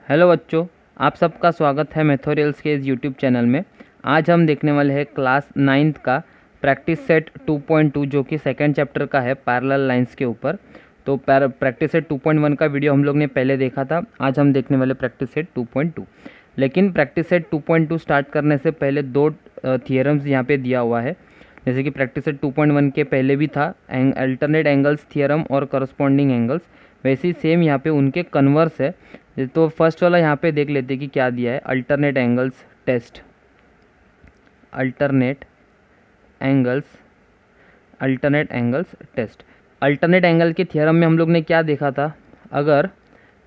Hello बच्चों, आप सबका स्वागत है मैथोरियल्स के इस यूट्यूब चैनल में। आज हम देखने वाले हैं क्लास 9th का प्रैक्टिस सेट 2.2 जो कि सेकंड चैप्टर का है पैरेलल लाइंस के ऊपर। तो प्रैक्टिस सेट 2.1 का वीडियो हम लोग ने पहले देखा था। आज हम देखने वाले प्रैक्टिस सेट 2.2। लेकिन प्रैक्टिस सेट 2.2 स्टार्ट करने से पहले दो थियरम्स यहाँ पे दिया हुआ है। जैसे कि प्रैक्टिस सेट 2.1 के पहले भी था अल्टरनेट एंगल्स थियरम और करस्पॉन्डिंग एंगल्स, वैसे ही सेम यहाँ पे उनके कन्वर्स है। तो फर्स्ट वाला यहाँ पे देख लेते हैं कि क्या दिया है। Alternate angles test, alternate angles, alternate angles test. Alternate angle के थियरम में हम लोग ने क्या देखा था, अगर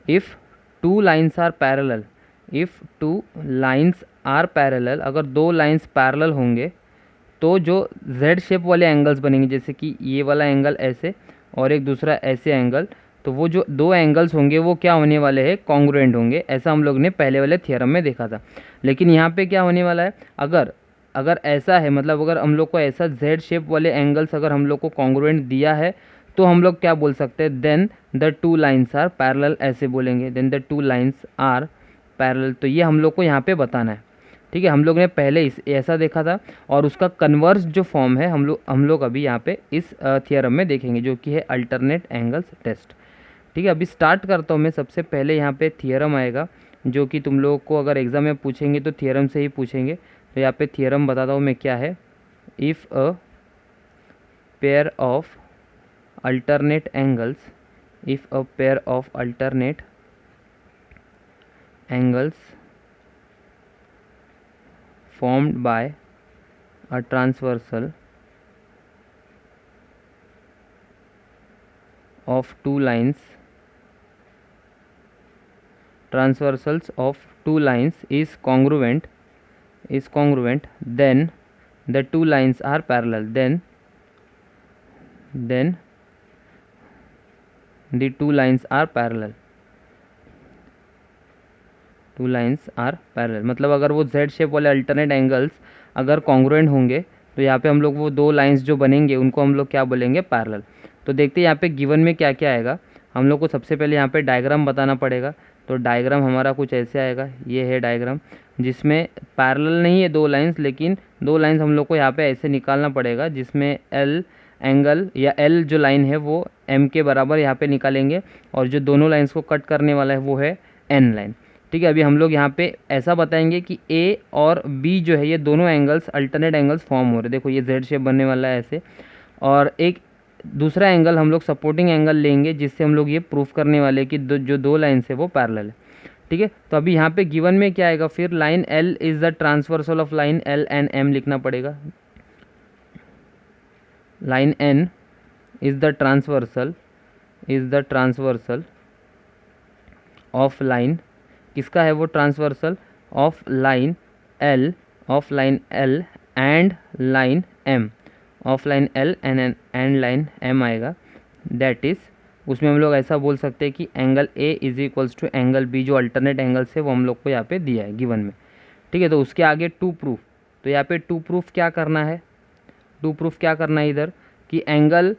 if two lines are parallel, if two lines are parallel, अगर दो लाइन्स पैरेलल होंगे तो जो जेड शेप वाले एंगल्स बनेंगे, जैसे कि ये वाला एंगल ऐसे और एक दूसरा ऐसे एंगल, तो वो जो दो एंगल्स होंगे वो क्या होने वाले हैं, कॉन्ग्रुएंट होंगे। ऐसा हम लोग ने पहले वाले थियरम में देखा था। लेकिन यहाँ पे क्या होने वाला है, अगर अगर ऐसा है, मतलब अगर हम लोग को ऐसा जेड शेप वाले एंगल्स अगर हम लोग को कॉन्ग्रुएंट दिया है तो हम लोग क्या बोल सकते हैं, then the two lines are parallel, ऐसे बोलेंगे, then the two lines are parallel. तो ये हम लोग को यहाँ पे बताना है। ठीक है, हम लोग ने पहले इस ऐसा देखा था और उसका कन्वर्स जो फॉर्म है हम लोग अभी यहाँ पे इस थियरम में देखेंगे, जो कि है अल्टरनेट एंगल्स टेस्ट। ठीक है, अभी स्टार्ट करता हूँ मैं। सबसे पहले यहाँ पे थियरम आएगा, जो कि तुम लोगों को अगर एग्जाम में पूछेंगे तो थियरम से ही पूछेंगे। तो यहाँ पे थियरम बताता हूँ मैं क्या है। If a pair of alternate angles, if a pair of alternate angles formed by a transversal of two lines, transversals of two lines is congruent, then the two lines are parallel, then the two lines are parallel, two lines are parallel. मतलब अगर वो Z shape वाले alternate angles अगर congruent होंगे तो यहाँ पे हम लोग वो दो लाइन्स जो बनेंगे उनको हम लोग क्या बोलेंगे, पैरेलल। तो देखते हैं यहाँ पे गिवन में क्या क्या आएगा। हम लोग को सबसे पहले यहाँ पे डायग्राम बताना पड़ेगा। तो डायग्राम हमारा कुछ ऐसे आएगा, ये है डायग्राम, जिसमें पैरेलल नहीं है दो लाइन्स, लेकिन दो लाइन्स हम लोग को यहाँ पे ऐसे निकालना पड़ेगा, जिसमें एल एंगल या एल जो लाइन है वो एम के बराबर यहाँ पे निकालेंगे, और जो दोनों लाइन्स को कट करने वाला है वो है एन लाइन। ठीक है, अभी हम लोग यहाँ पे ऐसा बताएंगे कि ए और बी जो है ये दोनों एंगल्स अल्टरनेट एंगल्स फॉर्म हो रहे हैं। देखो ये जेड शेप बनने वाला है ऐसे, और एक दूसरा एंगल हम लोग सपोर्टिंग एंगल लेंगे, जिससे हम लोग ये प्रूफ करने वाले कि जो दो लाइन्स है वो पैरेलल है। ठीक है, तो अभी यहाँ पे गिवन में क्या आएगा, फिर line L is the transversal of line L and M लिखना पड़ेगा। Line N is the transversal of line, किसका है वो transversal, of line L and line M, of line L and line M आएगा। दैट इज़, उसमें हम लोग ऐसा बोल सकते हैं कि angle A is equals to angle B, जो अल्टरनेट एंगल्स है वो हम लोग को यहाँ पे दिया है गिवन में। ठीक है, तो उसके आगे टू प्रूफ। तो यहाँ पे टू प्रूफ क्या करना है, इधर कि एंगल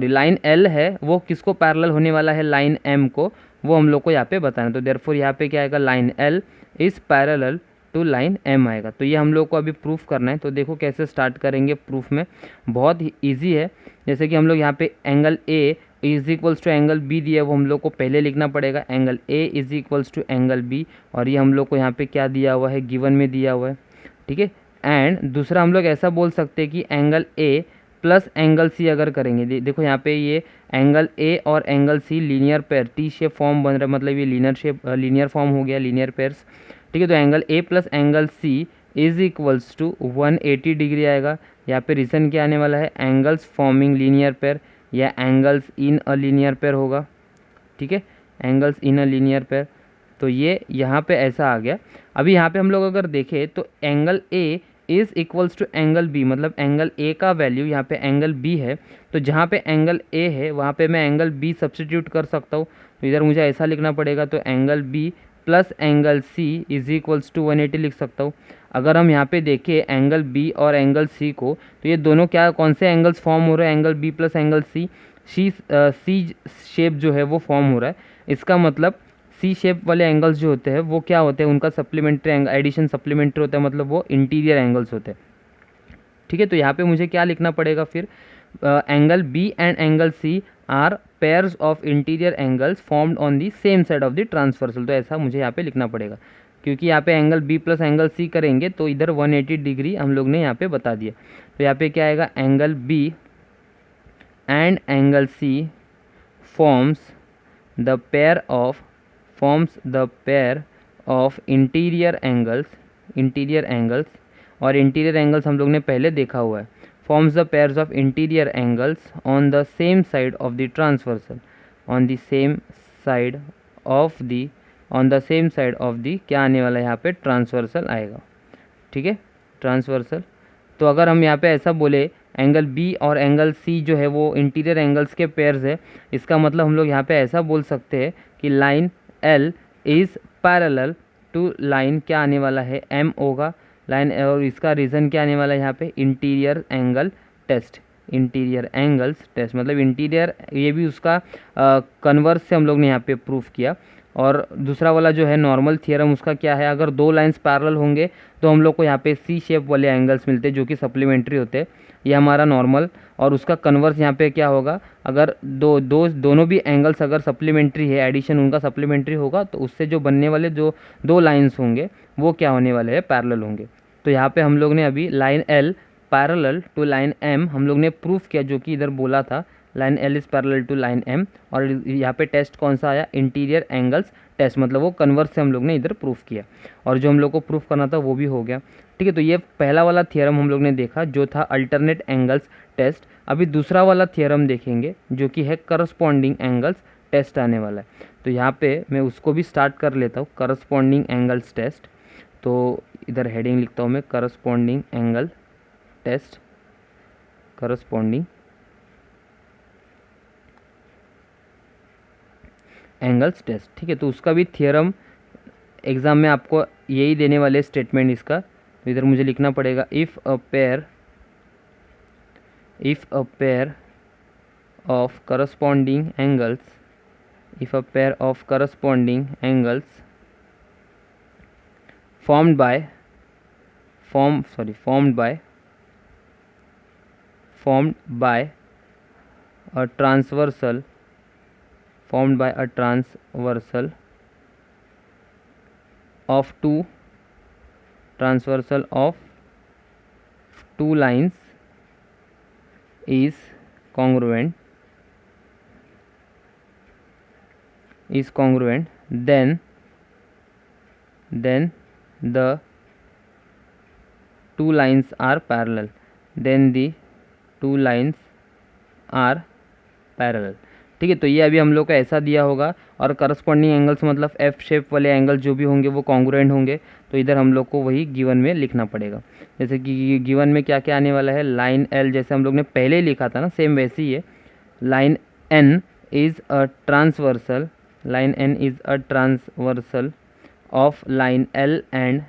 लाइन एल है वो किसको पैरेलल होने वाला है, लाइन एम को, वो हम लोग को यहाँ पे बताना। तो देयरफॉर यहाँ पे क्या आएगा, line L is parallel to line M आएगा। तो ये हम लोग को अभी प्रूफ करना है। तो देखो कैसे स्टार्ट करेंगे प्रूफ में, बहुत ही ईजी है। जैसे कि हम लोग यहाँ पे angle A is equals to angle B दिया है, वो हम लोग को पहले लिखना पड़ेगा, angle A is equals to angle B, और ये हम लोग को यहाँ पे क्या दिया हुआ है, गिवन में दिया हुआ है। ठीक है, एंड दूसरा हम लोग ऐसा बोल सकते हैं कि angle A plus angle C अगर करेंगे, देखो यहाँ पे ये एंगल ए और angle C linear pair T shape form बन रहा है, मतलब ये लीनियर फॉर्म हो गया, लीनियर पेयर्स। ठीक है, तो angle A plus angle C is equals to 180 degree आएगा। यहाँ पे रीजन क्या आने वाला है, एंगल्स फॉर्मिंग लीनियर पेयर या angles in a linear pair होगा। ठीक है, angles in a linear pair, तो ये यहाँ पे ऐसा आ गया। अभी यहाँ पे हम लोग अगर देखें तो angle A is equals to angle B, मतलब एंगल ए का वैल्यू यहाँ पे एंगल बी है, तो जहाँ पे एंगल ए है वहाँ पे मैं एंगल बी सब्सटीट्यूट कर सकता हूँ। तो इधर मुझे ऐसा लिखना पड़ेगा, तो angle B plus angle C is equals to 180 लिख सकता हूँ। अगर हम यहाँ पे देखें एंगल बी और एंगल सी को, तो ये दोनों क्या, कौन से एंगल्स फॉर्म हो रहे हैं, angle B plus angle C, C shape जो है वो फॉर्म हो रहा है। इसका मतलब सी शेप वाले एंगल्स जो होते हैं वो क्या होते हैं, उनका सप्लीमेंट्री एडिशन सप्लीमेंट्री होता है, मतलब वो इंटीरियर एंगल्स होते हैं। ठीक है, तो यहाँ पे मुझे क्या लिखना पड़ेगा फिर, angle B and angle C are pairs of interior angles formed on the same side of the transversal. तो ऐसा मुझे यहाँ पे लिखना पड़ेगा, क्योंकि यहाँ पे angle B plus angle C करेंगे तो इधर 180 डिग्री हम लोग ने यहाँ पे बता दिया। तो यहाँ पे क्या आएगा, angle B and angle C forms the pair of interior angles, और इंटीरियर एंगल्स हम लोग ने पहले देखा हुआ है, forms the pairs of interior angles on the same side of the transversal, on the same side of the क्या आने वाला है यहाँ पे, ट्रांसवर्सल आएगा। ठीक है, ट्रांसवर्सल। तो अगर हम यहाँ पे ऐसा बोले एंगल बी और एंगल सी जो है वो इंटीरियर एंगल्स के पेयर्स है, इसका मतलब हम लोग यहाँ पे ऐसा बोल सकते हैं कि line L is parallel to line क्या आने वाला है, एम होगा लाइन, और इसका रीज़न क्या आने वाला है यहाँ पे, इंटीरियर एंगल्स टेस्ट, मतलब इंटीरियर, ये भी उसका कन्वर्स से हम लोग ने यहाँ पे प्रूफ किया। और दूसरा वाला जो है नॉर्मल थियरम, उसका क्या है, अगर दो लाइंस पैरेलल होंगे तो हम लोग को यहाँ पे सी शेप वाले एंगल्स मिलते हैं जो कि सप्लीमेंट्री होते हैं, ये हमारा नॉर्मल, और उसका कन्वर्स यहाँ पे क्या होगा, अगर दोनों भी एंगल्स अगर सप्लीमेंट्री है, एडिशन उनका सप्लीमेंट्री होगा, तो उससे जो बनने वाले जो दो लाइंस होंगे वो क्या होने वाले हैं, पैरेलल होंगे। तो यहाँ पे हम लोग ने अभी line L parallel to line M हम लोग ने प्रूफ किया, जो कि इधर बोला था line L is parallel to line M, और यहाँ पे टेस्ट कौन सा आया, इंटीरियर एंगल्स टेस्ट, मतलब वो कन्वर्स से हम लोग ने इधर प्रूफ किया, और जो हम लोग को प्रूफ करना था वो भी हो गया। ठीक है, तो ये पहला वाला थियरम हम लोग ने देखा जो था अल्टरनेट एंगल्स टेस्ट। अभी दूसरा वाला थियरम देखेंगे जो कि है करस्पॉन्डिंग एंगल्स टेस्ट आने वाला है। तो यहाँ पे मैं उसको भी स्टार्ट कर लेता हूँ, करस्पॉन्डिंग एंगल्स टेस्ट। तो इधर हेडिंग लिखता हूँ मैं, corresponding angle test, corresponding angles test. ठीक है, तो उसका भी थियरम एग्ज़ाम में आपको यही देने वाले स्टेटमेंट इसका। तो इधर मुझे लिखना पड़ेगा, if a pair of corresponding angles formed by a transversal of two lines is congruent, then the two lines are parallel, ठीक है, तो ये अभी हम लोग का ऐसा दिया होगा, और करस्पॉन्डिंग एंगल्स मतलब एफ शेप वाले एंगल जो भी होंगे वो कॉन्ग्रुएंट होंगे, तो इधर हम लोग को वही गिवन में लिखना पड़ेगा। जैसे कि गिवन में क्या क्या आने वाला है, लाइन एल जैसे हम लोग ने पहले ही लिखा था ना, सेम वैसे ही है, line N is a transversal of line L and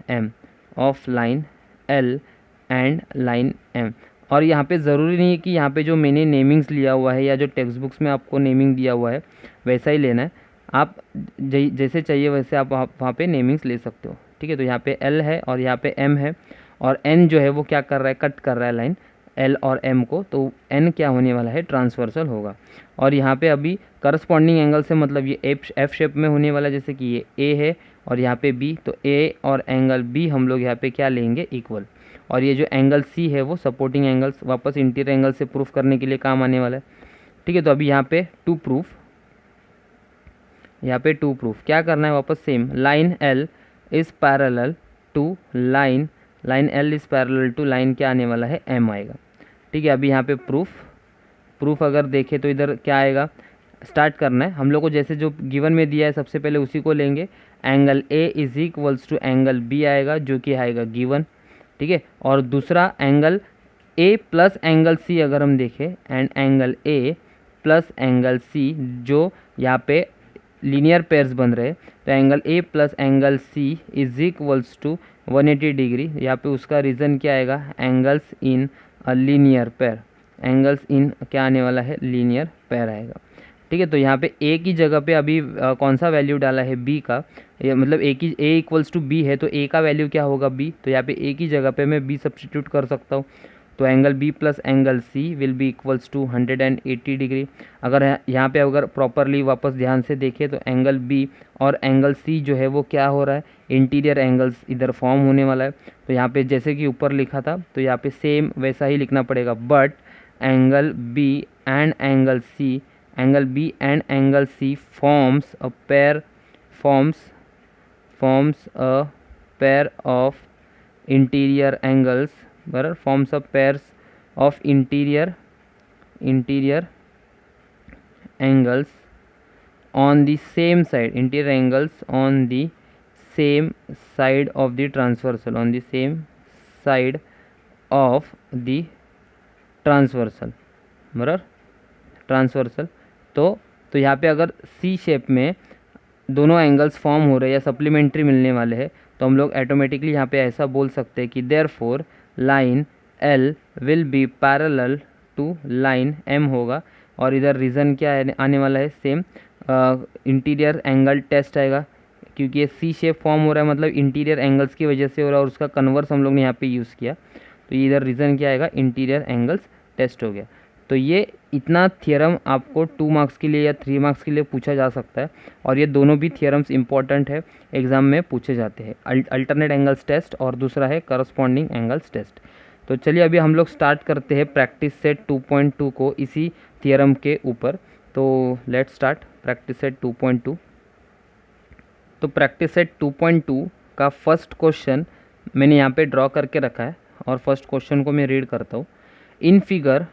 M, और यहाँ पे ज़रूरी नहीं है कि यहाँ पे जो मैंने नेमिंग्स लिया हुआ है या जो टेक्स्ट बुक्स में आपको नेमिंग दिया हुआ है वैसा ही लेना है, आप जैसे चाहिए वैसे आप वहाँ पे नेमिंग्स ले सकते हो। ठीक है, तो यहाँ पे एल है और यहाँ पे एम है, और एन जो है वो क्या कर रहा है, कट कर रहा है लाइन एल और एम को, तो एन क्या होने वाला है, ट्रांसवर्सल होगा। और यहाँ पे अभी करस्पॉन्डिंग एंगल से मतलब ये एफ शेप में होने वाला, जैसे कि ये ए है और यहाँ पे बी, तो ए और एंगल बी हम लोग यहाँ पे क्या लेंगे, इक्वल, और ये जो एंगल सी है वो सपोर्टिंग एंगल्स वापस इंटीरियर एंगल से प्रूफ करने के लिए काम आने वाला है। ठीक है, तो अभी यहाँ पे टू प्रूफ क्या करना है, वापस same, line L is parallel to line क्या आने वाला है, एम आएगा। ठीक है, अभी यहाँ पे प्रूफ अगर देखें तो इधर क्या आएगा, स्टार्ट करना है हम लोग को, जैसे जो गिवन में दिया है सबसे पहले उसी को लेंगे, angle A is equals to angle B आएगा जो कि आएगा गिवन। ठीक है, और दूसरा angle A plus angle C अगर हम देखें, and angle A plus angle C जो यहाँ पे लीनियर पेयर्स बन रहे, तो angle A plus angle C is equals to 180 degree, यहाँ पे उसका रीज़न क्या आएगा, angles in a linear pair, क्या आने वाला है, लीनियर पेयर आएगा। ठीक है। तो यहाँ पे ए की जगह पे अभी कौन सा वैल्यू डाला है बी का, ये मतलब ए की ए इक्वल्स टू बी है, तो ए का वैल्यू क्या होगा बी, तो यहाँ पे ए की जगह पे मैं बी सब्सटीट्यूट कर सकता हूँ। तो angle B plus angle C will be equals to 180 degree. अगर यहाँ पे अगर प्रॉपरली वापस ध्यान से देखें तो एंगल बी और एंगल सी जो है वो क्या हो रहा है, इंटीरियर एंगल्स इधर फॉर्म होने वाला है। तो यहाँ पे जैसे कि ऊपर लिखा था तो यहाँ पे सेम वैसा ही लिखना पड़ेगा, but angle B and angle C, angle B and angle C forms a pair of interior angles, बराबर, forms a pairs of interior angles on the same side, interior angles on the same side of the transversal, on the same side of the transversal, बराबर, transversal. तो यहाँ पे अगर सी shape में दोनों angles form हो रहे हैं या सप्लीमेंट्री मिलने वाले हैं तो हम लोग ऑटोमेटिकली यहाँ पे ऐसा बोल सकते हैं कि therefore line L will be parallel to line M होगा। और इधर रीज़न क्या है आने वाला है, सेम इंटीरियर एंगल टेस्ट आएगा, क्योंकि ये सी शेप फॉर्म हो रहा है मतलब इंटीरियर एंगल्स की वजह से हो रहा है और उसका कन्वर्स हम लोग ने यहाँ पे यूज़ किया। तो इधर रीज़न क्या आएगा, इंटीरियर एंगल्स टेस्ट हो गया। तो ये इतना थियरम आपको 2 मार्क्स के लिए या 3 मार्क्स के लिए पूछा जा सकता है, और ये दोनों भी थियरम्स इंपॉर्टेंट है, एग्ज़ाम में पूछे जाते हैं। अल्टरनेट एंगल्स टेस्ट और दूसरा है करस्पॉन्डिंग एंगल्स टेस्ट। तो चलिए अभी हम लोग स्टार्ट करते हैं प्रैक्टिस सेट 2.2 को इसी थियरम के ऊपर। तो लेट्स स्टार्ट प्रैक्टिस सेट 2.2। तो प्रैक्टिस सेट 2.2 का फर्स्ट क्वेश्चन मैंने यहाँ पे ड्रॉ करके रखा है और फर्स्ट क्वेश्चन को मैं रीड करता हूँ। In figure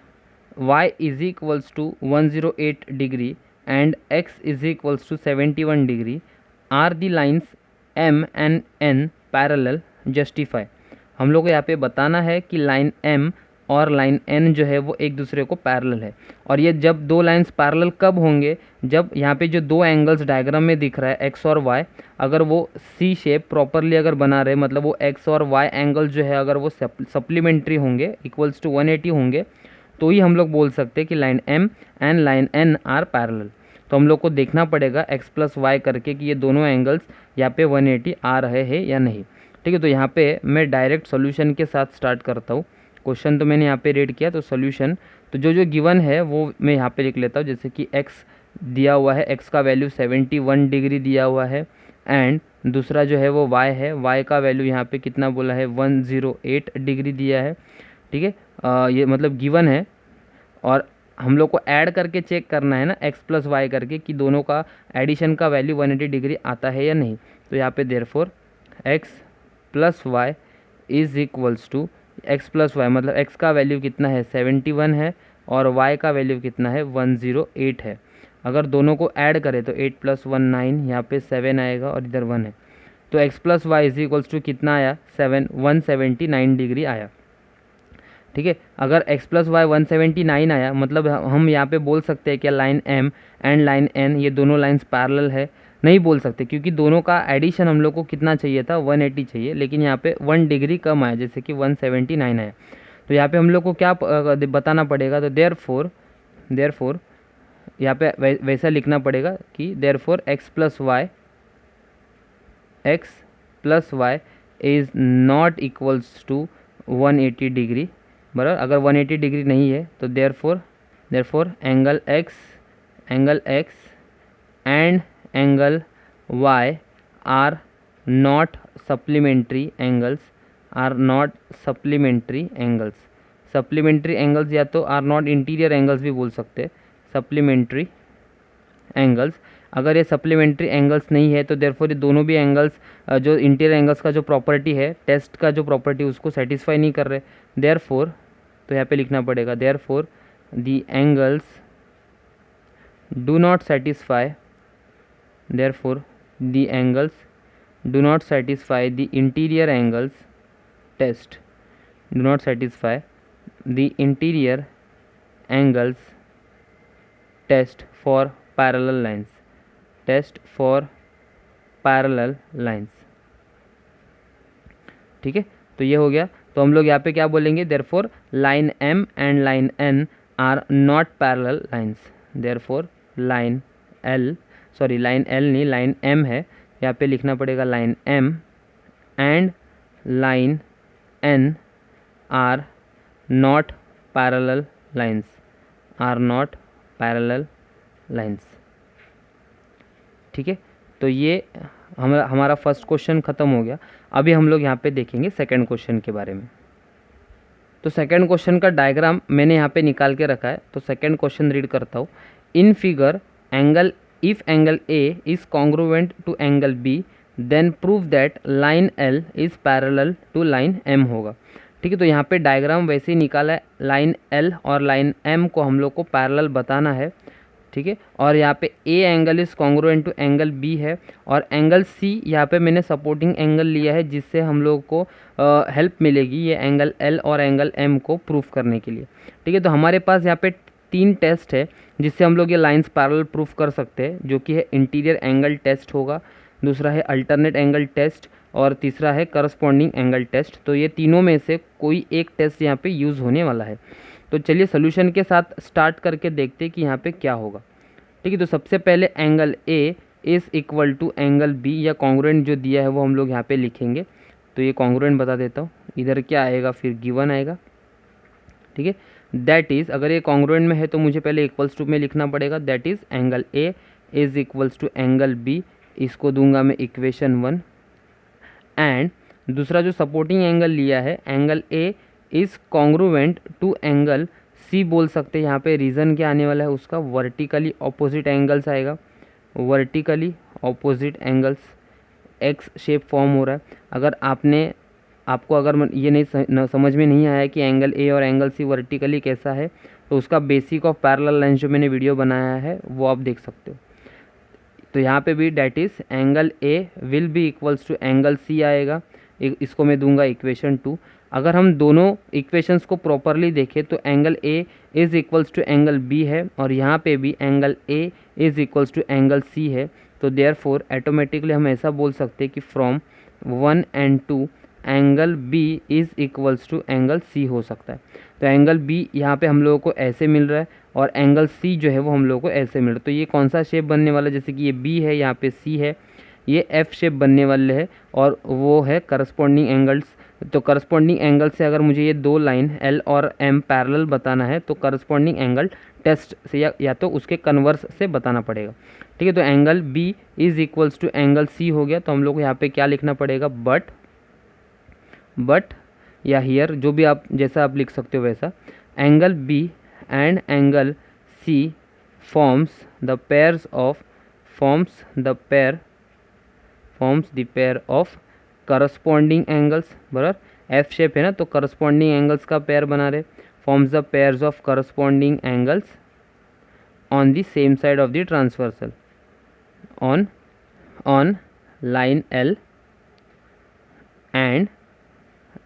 y is equals to 108 degree and x is equals to 71 degree are the lines m and n parallel, justify। हम लोग को यहाँ पे बताना है कि लाइन m और लाइन n जो है वो एक दूसरे को पैरेलल है। और ये जब दो लाइंस पैरेलल कब होंगे, जब यहाँ पे जो दो एंगल्स डायग्राम में दिख रहा है x और y, अगर वो सी शेप प्रॉपरली अगर बना रहे, मतलब वो x और y एंगल जो है अगर वो सप्लीमेंट्री होंगे, इक्वल्स टू 180 होंगे, तो ही हम लोग बोल सकते हैं कि line m and line n are parallel. तो हम लोग को देखना पड़ेगा x प्लस वाई करके कि ये दोनों एंगल्स यहाँ पे 180 आ रहे हैं या नहीं। ठीक है, तो यहाँ पे मैं डायरेक्ट सोल्यूशन के साथ स्टार्ट करता हूँ। क्वेश्चन तो मैंने यहाँ पे रीड किया, तो सोल्यूशन तो जो गिवन है वो मैं यहाँ पे लिख लेता हूँ। जैसे कि x दिया हुआ है, x का वैल्यू 71 डिग्री दिया हुआ है, एंड दूसरा जो है वो y है, y का वैल्यू यहाँ पे कितना बोला है, 108 डिग्री दिया है। ठीक है, ये मतलब गिवन है और हम लोग को ऐड करके चेक करना है ना x प्लस वाई करके कि दोनों का एडिशन का वैल्यू 180 डिग्री आता है या नहीं। तो यहाँ पे therefore x plus Y is equals to, x plus Y मतलब x का वैल्यू कितना है 71 है और y का वैल्यू कितना है 108 है। अगर दोनों को ऐड करें तो 8 प्लस 1 9, यहाँ पे 7 आएगा और इधर 1 है। तो x plus Y is equals to कितना आया, 179 डिग्री आया। ठीक है, अगर x प्लस वाई 179 आया मतलब हम यहाँ पे बोल सकते हैं कि line m and line n ये दोनों लाइंस पैरेलल है। नहीं बोल सकते क्योंकि दोनों का एडिशन हम लोग को कितना चाहिए था, 180 चाहिए, लेकिन यहाँ पे 1 डिग्री कम आया, जैसे कि 179 आया। तो यहाँ पे हम लोग को क्या बताना पड़ेगा, तो देयरफॉर यहाँ पे वैसा लिखना पड़ेगा कि therefore x plus Y is not equals to 180 degree, बराबर। अगर 180 डिग्री नहीं है तो therefore angle x and angle y are not supplementary angles, supplementary angles या तो आर नॉट इंटीरियर एंगल्स भी बोल सकते हैं, सप्लीमेंट्री एंगल्स। अगर ये सप्लीमेंट्री एंगल्स नहीं है तो देयरफॉर ये दोनों भी एंगल्स जो इंटीरियर एंगल्स का जो प्रॉपर्टी है, टेस्ट का जो प्रॉपर्टी उसको सेटिस्फाई नहीं कर रहे। देयरफॉर तो यहाँ पे लिखना पड़ेगा therefore the angles do not satisfy, therefore the angles do not satisfy the interior angles test, do not satisfy the interior angles test for parallel lines, ठीक है, तो ये हो गया। तो हम लोग यहाँ पे क्या बोलेंगे, therefore line m and line n are not parallel lines, therefore line L, sorry line L नहीं, लाइन एम है, यहाँ पे लिखना पड़ेगा line M and line N are not parallel lines, are not parallel lines. ठीक है, तो ये हमारा फर्स्ट क्वेश्चन ख़त्म हो गया। अभी हम लोग यहाँ पे देखेंगे सेकंड क्वेश्चन के बारे में। तो सेकंड क्वेश्चन का डायग्राम मैंने यहाँ पे निकाल के रखा है, तो सेकंड क्वेश्चन रीड करता हूँ। In figure angle, if angle A is congruent to angle B then prove that line L is parallel to line M होगा। ठीक है, तो यहाँ पे डायग्राम वैसे ही निकाला है, लाइन एल और लाइन एम को हम लोग को पैरेलल बताना है। ठीक है, और यहाँ पे A angle is congruent to angle B है, और एंगल सी यहाँ पे मैंने सपोर्टिंग एंगल लिया है, जिससे हम लोग को हेल्प मिलेगी ये एंगल एल और एंगल एम को प्रूफ करने के लिए। ठीक है, तो हमारे पास यहाँ पे 3 टेस्ट है जिससे हम लोग ये लाइंस पैरेलल प्रूफ कर सकते हैं, जो कि है इंटीरियर एंगल टेस्ट होगा, दूसरा है अल्टरनेट एंगल टेस्ट, और तीसरा है करस्पॉन्डिंग एंगल टेस्ट। तो ये तीनों में से कोई एक टेस्ट यहाँ पे यूज़ होने वाला है। तो चलिए सोल्यूशन के साथ स्टार्ट करके देखते हैं कि यहाँ पे क्या होगा। ठीक है, तो सबसे पहले angle A is equal to angle B, या कॉन्ग्रुएंट जो दिया है वो हम लोग यहाँ पे लिखेंगे। तो ये कॉन्ग्रुएंट बता देता हूँ, इधर क्या आएगा, फिर गिवन आएगा। ठीक है, दैट इज़, अगर ये कॉन्ग्रुएंट में है तो मुझे पहले इक्वल्स टू में लिखना पड़ेगा। That is angle A is equals to angle B, इसको दूंगा मैं इक्वेशन 1। एंड दूसरा जो सपोर्टिंग एंगल लिया है, angle A is congruent to angle C बोल सकते हैं। यहाँ पे रीज़न क्या आने वाला है उसका, वर्टिकली ऑपोजिट एंगल्स आएगा, vertically opposite angles, x shape form हो रहा है। अगर आपको अगर ये नहीं समझ में नहीं आया कि एंगल ए और एंगल सी वर्टिकली कैसा है, तो उसका बेसिक ऑफ पैरेलल लाइंस जो मैंने वीडियो बनाया है वो आप देख सकते हो। तो यहाँ पे भी that is angle A will be equals to angle C आएगा, इसको मैं दूंगा इक्वेशन 2। अगर हम दोनों इक्वेशंस को प्रॉपरली देखें तो angle A is equals to angle B है, और यहाँ पे भी angle A is equals to angle C है। तो देयरफॉर ऑटोमेटिकली हम ऐसा बोल सकते हैं कि from 1 and 2 angle B is equals to angle C हो सकता है। तो एंगल बी यहाँ पे हम लोगों को ऐसे मिल रहा है, और एंगल सी जो है वो हम लोगों को ऐसे मिल रहा है। तो ये कौन सा शेप बनने वाला है, जैसे कि ये बी है, यहाँ पे सी है, ये एफ शेप बनने वाले है, और वो है करस्पॉन्डिंग एंगल्स। तो करस्पॉन्डिंग एंगल से अगर मुझे ये 2 लाइन एल और एम पैरेलल बताना है तो करस्पॉन्डिंग एंगल टेस्ट से या तो उसके कन्वर्स से बताना पड़ेगा। ठीक है, तो angle B is equals to angle C हो गया। तो हम लोग को यहाँ पे क्या लिखना पड़ेगा, बट या हियर, जो भी आप जैसा आप लिख सकते हो वैसा, angle B and angle C forms the pair of corresponding angles. बराबर, एफ शेप है ना, तो करस्पॉन्डिंग एंगल्स का पेयर बना रहे, forms the pairs of corresponding angles on the same side of the transversal on line L and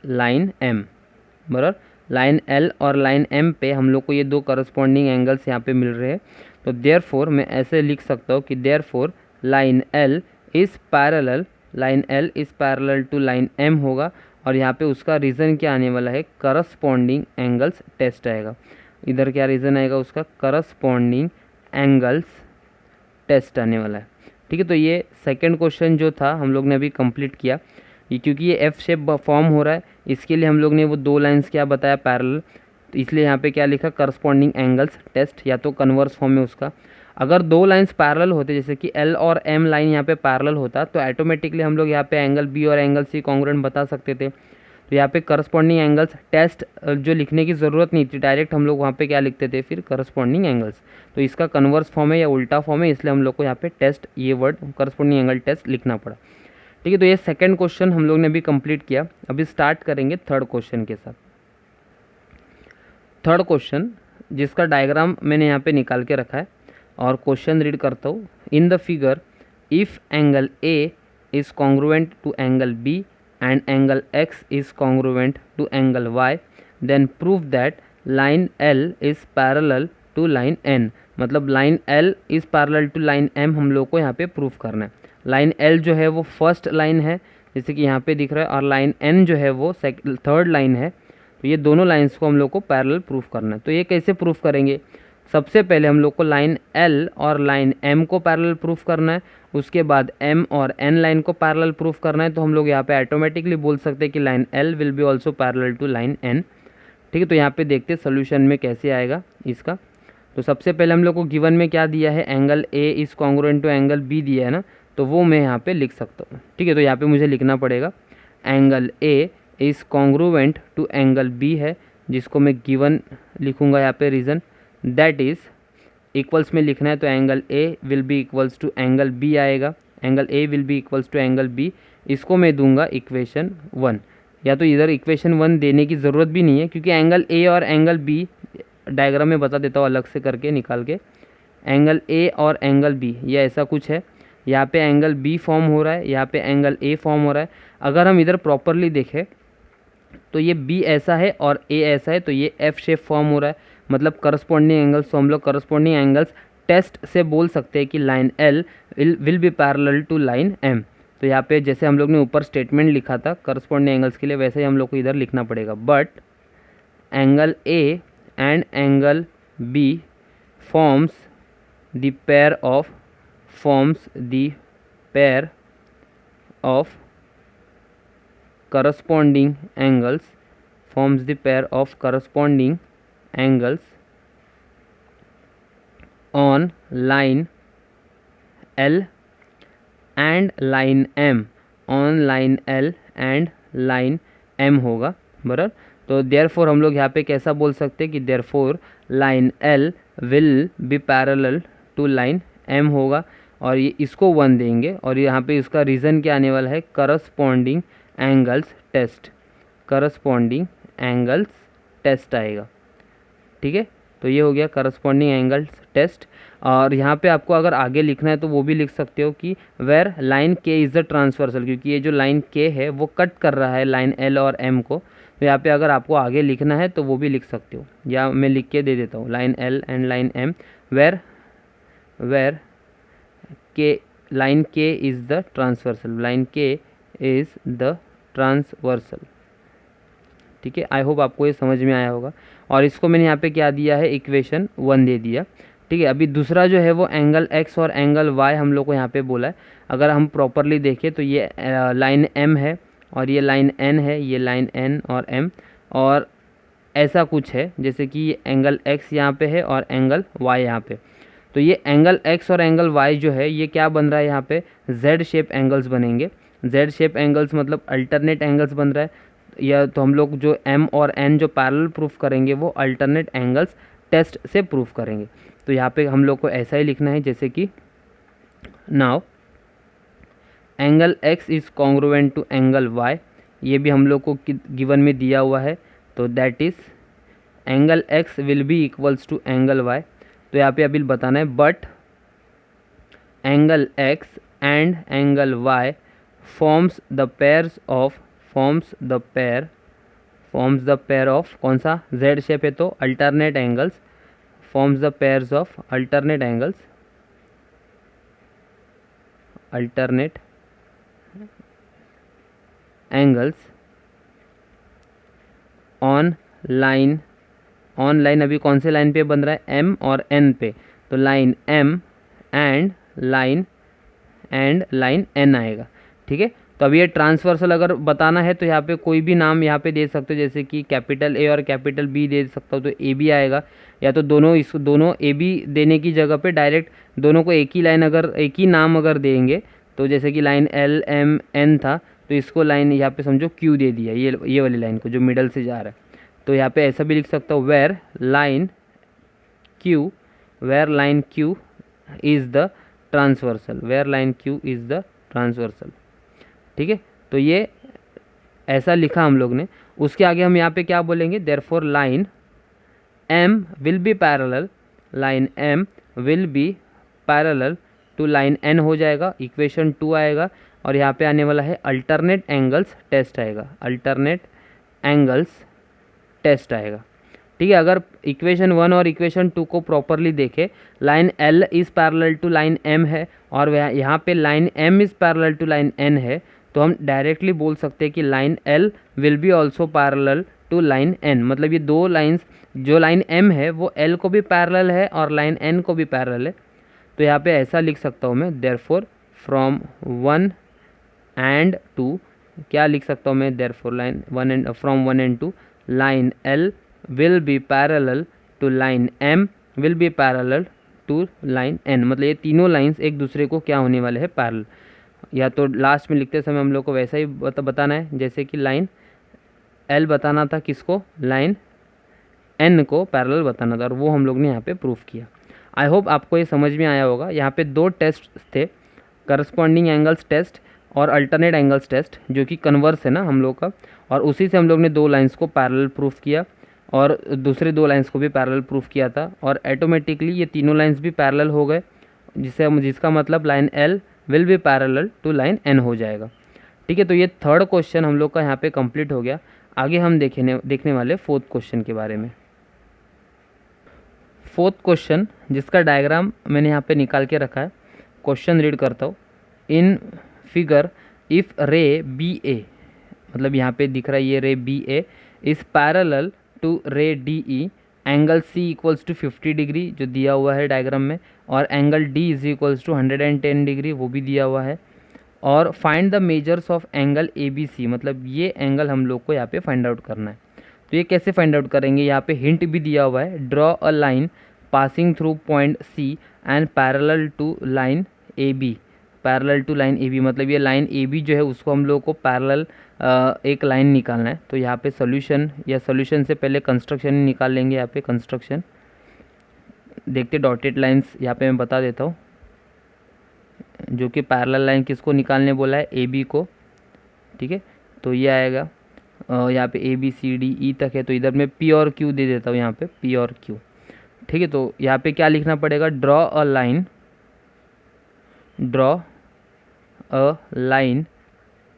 line M. बराबर, line L और line M पे हम लोग को ये 2 करस्पॉन्डिंग एंगल्स यहाँ पे मिल रहे हैं। तो देयरफॉर मैं ऐसे लिख सकता हूँ कि therefore line L is parallel to line M होगा, और यहाँ पे उसका रीज़न क्या आने वाला है, करस्पॉन्डिंग एंगल्स टेस्ट आएगा। इधर क्या रीज़न आएगा उसका, करस्पॉन्डिंग एंगल्स टेस्ट आने वाला है। ठीक है, तो ये सेकंड क्वेश्चन जो था हम लोग ने अभी कंप्लीट किया। ये क्योंकि ये एफ शेप फॉर्म हो रहा है, इसके लिए हम लोग ने वो 2 लाइंस क्या बताया, पैरेलल, तो इसलिए यहाँ पे क्या लिखा, करस्पॉन्डिंग एंगल्स टेस्ट, या तो कन्वर्स फॉर्म में उसका। अगर 2 लाइंस पैरेलल होते, जैसे कि एल और एम लाइन यहाँ पे पैरेलल होता, तो ऑटोमेटिकली हम लोग यहाँ पे एंगल बी और एंगल सी कॉन्ग्रुएंट बता सकते थे। तो यहाँ पे करस्पॉन्डिंग एंगल्स टेस्ट जो लिखने की ज़रूरत नहीं थी, डायरेक्ट हम लोग वहाँ पे क्या लिखते थे, फिर करस्पॉन्डिंग एंगल्स। तो इसका कन्वर्स फॉर्म है या उल्टा फॉर्म है, इसलिए हम लोग को यहाँ पे टेस्ट, ये वर्ड करस्पॉन्डिंग एंगल टेस्ट लिखना पड़ा। ठीक है, तो ये सेकंड क्वेश्चन हम लोग ने भी कंप्लीट किया। अभी स्टार्ट करेंगे थर्ड क्वेश्चन के साथ। थर्ड क्वेश्चन जिसका डायग्राम मैंने यहाँ पे निकाल के रखा है, और क्वेश्चन रीड करता हूँ। In the figure if angle A is congruent to angle B and angle X is congruent to angle Y, then prove that line L is parallel to line N. मतलब line L is parallel to line M हम लोग को यहाँ पे proof करना है। Line L जो है वो फर्स्ट लाइन है, जैसे कि यहाँ पे दिख रहा है, और लाइन एन जो है वो थर्ड लाइन है। तो ये दोनों लाइंस को हम लोग को पैरेलल प्रूफ करना है। तो ये कैसे प्रूफ करेंगे, सबसे पहले हम लोग को लाइन एल और लाइन एम को पैरेलल प्रूफ करना है, उसके बाद एम और एन लाइन को पैरेलल प्रूफ करना है। तो हम लोग यहाँ पे ऑटोमेटिकली बोल सकते हैं कि line L will be also parallel to line N. ठीक है, तो यहाँ पे देखते हैं सोल्यूशन में कैसे आएगा इसका। तो सबसे पहले हम लोग को गिवन में क्या दिया है, angle A is congruent to angle B दिया है ना, तो वो मैं यहाँ पे लिख सकता हूँ। ठीक है, तो यहाँ पे मुझे लिखना पड़ेगा angle A is congruent to angle B है, जिसको मैं गिवन लिखूँगा यहाँ पे रीज़न, दैट इज़ इक्वल्स में लिखना है तो angle A will be equals to angle B आएगा, angle A will be equals to angle B. इसको मैं दूंगा इक्वेशन 1, या तो इधर इक्वेशन 1 देने की ज़रूरत भी नहीं है क्योंकि एंगल ए और एंगल बी डायग्राम में बता देता हूँ अलग से करके निकाल के। एंगल ए और एंगल बी ये ऐसा कुछ है, यहाँ पे एंगल बी फॉर्म हो रहा है, यहाँ पे एंगल ए फॉर्म हो रहा है। अगर हम इधर प्रॉपरली देखें तो ये बी ऐसा है और ए ऐसा है, तो ये एफ शेप फॉर्म हो रहा है, मतलब करस्पॉन्डिंग एंगल्स। तो हम लोग करस्पॉन्डिंग एंगल्स टेस्ट से बोल सकते हैं कि line L will be parallel to line M. तो यहाँ पे जैसे हम लोग ने ऊपर स्टेटमेंट लिखा था करस्पॉन्डिंग एंगल्स के लिए, वैसे ही हम लोग को इधर लिखना पड़ेगा। But angle A and angle B forms the pair of corresponding angles on line L and line M, on line L and line M होगा बराबर। तो देयरफॉर हम लोग यहाँ पे कैसा बोल सकते हैं कि therefore line L will be parallel to line M होगा, और ये इसको 1 देंगे, और यहाँ पे इसका रीज़न क्या आने वाला है, करस्पॉन्डिंग एंगल्स टेस्ट आएगा। ठीक है, तो ये हो गया करस्पॉन्डिंग एंगल्स टेस्ट। और यहाँ पे आपको अगर आगे लिखना है तो वो भी लिख सकते हो कि where line K is the transversal, क्योंकि ये जो लाइन के है वो कट कर रहा है लाइन एल और एम को। तो यहाँ पे अगर आपको आगे लिखना है तो वो भी लिख सकते हो, या मैं लिख के दे देता हूँ line L and line M where K line K is the transversal, line K is the transversal. ठीक है, आई होप आपको ये समझ में आया होगा। और इसको मैंने यहाँ पे क्या दिया है, इक्वेशन 1 दे दिया। ठीक है, अभी दूसरा जो है वो एंगल एक्स और एंगल वाई हम लोग को यहाँ पे बोला है। अगर हम प्रॉपरली देखें तो ये लाइन एम है और ये लाइन एन है, ये लाइन एन और एम, और ऐसा कुछ है जैसे कि एंगल एक्स यहाँ पे है और एंगल वाई यहाँ पे। तो ये एंगल एक्स और एंगल वाई जो है ये क्या बन रहा है, यहाँ पे जेड शेप एंगल्स बनेंगे। जेड शेप एंगल्स मतलब अल्टरनेट एंगल्स बन रहा है, या तो हम लोग जो एम और एन जो पैरेलल प्रूफ करेंगे वो अल्टरनेट एंगल्स टेस्ट से प्रूफ करेंगे। तो यहाँ पे हम लोग को ऐसा ही लिखना है जैसे कि now angle X is congruent to angle Y, ये भी हम लोग को गिवन में दिया हुआ है। तो that is angle X will be equals to angle Y. तो यहाँ पे अभी बताना है but angle X and angle Y forms the pair of कौन सा, जेड शेप है तो alternate angles, forms the pairs of alternate angles on line अभी कौन से लाइन पे बन रहा है, एम और एन पे। तो line M and line N आएगा। ठीक है, तो अब ये ट्रांसवर्सल अगर बताना है तो यहाँ पे कोई भी नाम यहाँ पे दे सकते हो, जैसे कि कैपिटल ए और कैपिटल बी दे सकता हो तो ए बी आएगा, या तो दोनों ए बी देने की जगह पे डायरेक्ट दोनों को एक ही नाम अगर देंगे, तो जैसे कि लाइन एल एम एन था तो इसको लाइन यहाँ पे समझो क्यू दे दिया, ये वाली लाइन को जो मिडल से जा रहा है। तो यहाँ पे ऐसा भी लिख सकता हूँ where line Q is the transversal, ठीक है, तो ये ऐसा लिखा हम लोग ने। उसके आगे हम यहाँ पे क्या बोलेंगे, therefore line M will be parallel to line N हो जाएगा, इक्वेशन 2 आएगा, और यहाँ पे आने वाला है अल्टरनेट एंगल्स टेस्ट आएगा। ठीक है, अगर इक्वेशन 1 और इक्वेशन 2 को प्रॉपरली देखें, line L is parallel to line M है और यहाँ पे line M is parallel to line N है, तो हम डायरेक्टली बोल सकते हैं कि line L will be also parallel to line N. मतलब ये दो लाइंस जो लाइन M है वो L को भी पैरेलल है और लाइन N को भी पैरेलल है। तो यहाँ पे ऐसा लिख सकता हूँ मैं, देयरफॉर फ्रॉम 1 एंड 2, क्या लिख सकता हूँ मैं, therefore line 1 and from 1 and 2 line L will be parallel to line M will be parallel to line N। मतलब ये तीनों लाइंस एक दूसरे को क्या होने वाले हैं, पैरेलल। या तो लास्ट में लिखते समय हम लोग को वैसा ही बताना है, जैसे कि लाइन L बताना था किसको, लाइन N को पैरेलल बताना था, और वो हम लोग ने यहाँ पे प्रूफ किया। आई होप आपको ये समझ में आया होगा। यहाँ पे 2 टेस्ट थे, करस्पॉन्डिंग एंगल्स टेस्ट और अल्टरनेट एंगल्स टेस्ट, जो कि कन्वर्स है ना हम लोग का, और उसी से हम लोग ने 2 लाइंस को पैरेलल प्रूफ किया और दूसरे 2 लाइंस को भी पैरेलल प्रूफ किया था, और ऑटोमेटिकली ये तीनों लाइंस भी पैरेलल हो गए, जिसका मतलब line L will be parallel to line N हो जाएगा। ठीक है, तो ये 3rd क्वेश्चन हम लोग का यहाँ पे कंप्लीट हो गया। आगे हम देखने वाले 4th क्वेश्चन के बारे में। 4th क्वेश्चन, जिसका डायग्राम मैंने यहाँ पे निकाल के रखा है, क्वेश्चन रीड करता हूँ। In figure if ray B A, मतलब यहाँ पे दिख रहा है ये ray B A is parallel to ray D E, angle C equals to 50 degree जो दिया हुआ है डायग्राम में, और angle D is equals to 110 degree वो भी दिया हुआ है, और find the measures of angle A B C, मतलब ये एंगल हम लोग को यहाँ पे फाइंड आउट करना है। तो ये कैसे फाइंड आउट करेंगे, यहाँ पे हिंट भी दिया हुआ है, draw a line passing through point C and parallel to line A B, parallel to line A B, मतलब ये लाइन ए बी जो है उसको हम लोग को पैरेलल एक लाइन निकालना है। तो यहाँ पे सोल्यूशन, या सोल्यूशन से पहले कंस्ट्रक्शन निकाल लेंगे। यहाँ पे कंस्ट्रक्शन देखते, डॉटेड लाइंस यहाँ पे मैं बता देता हूँ, जो कि पैरेलल लाइन किसको निकालने बोला है, ए बी को। ठीक है, तो ये आएगा यहाँ पे A B C D E तक है, तो इधर मैं पी और क्यू दे देता हूँ, यहाँ पे पी और क्यू। ठीक है, तो यहाँ पे क्या लिखना पड़ेगा, draw a line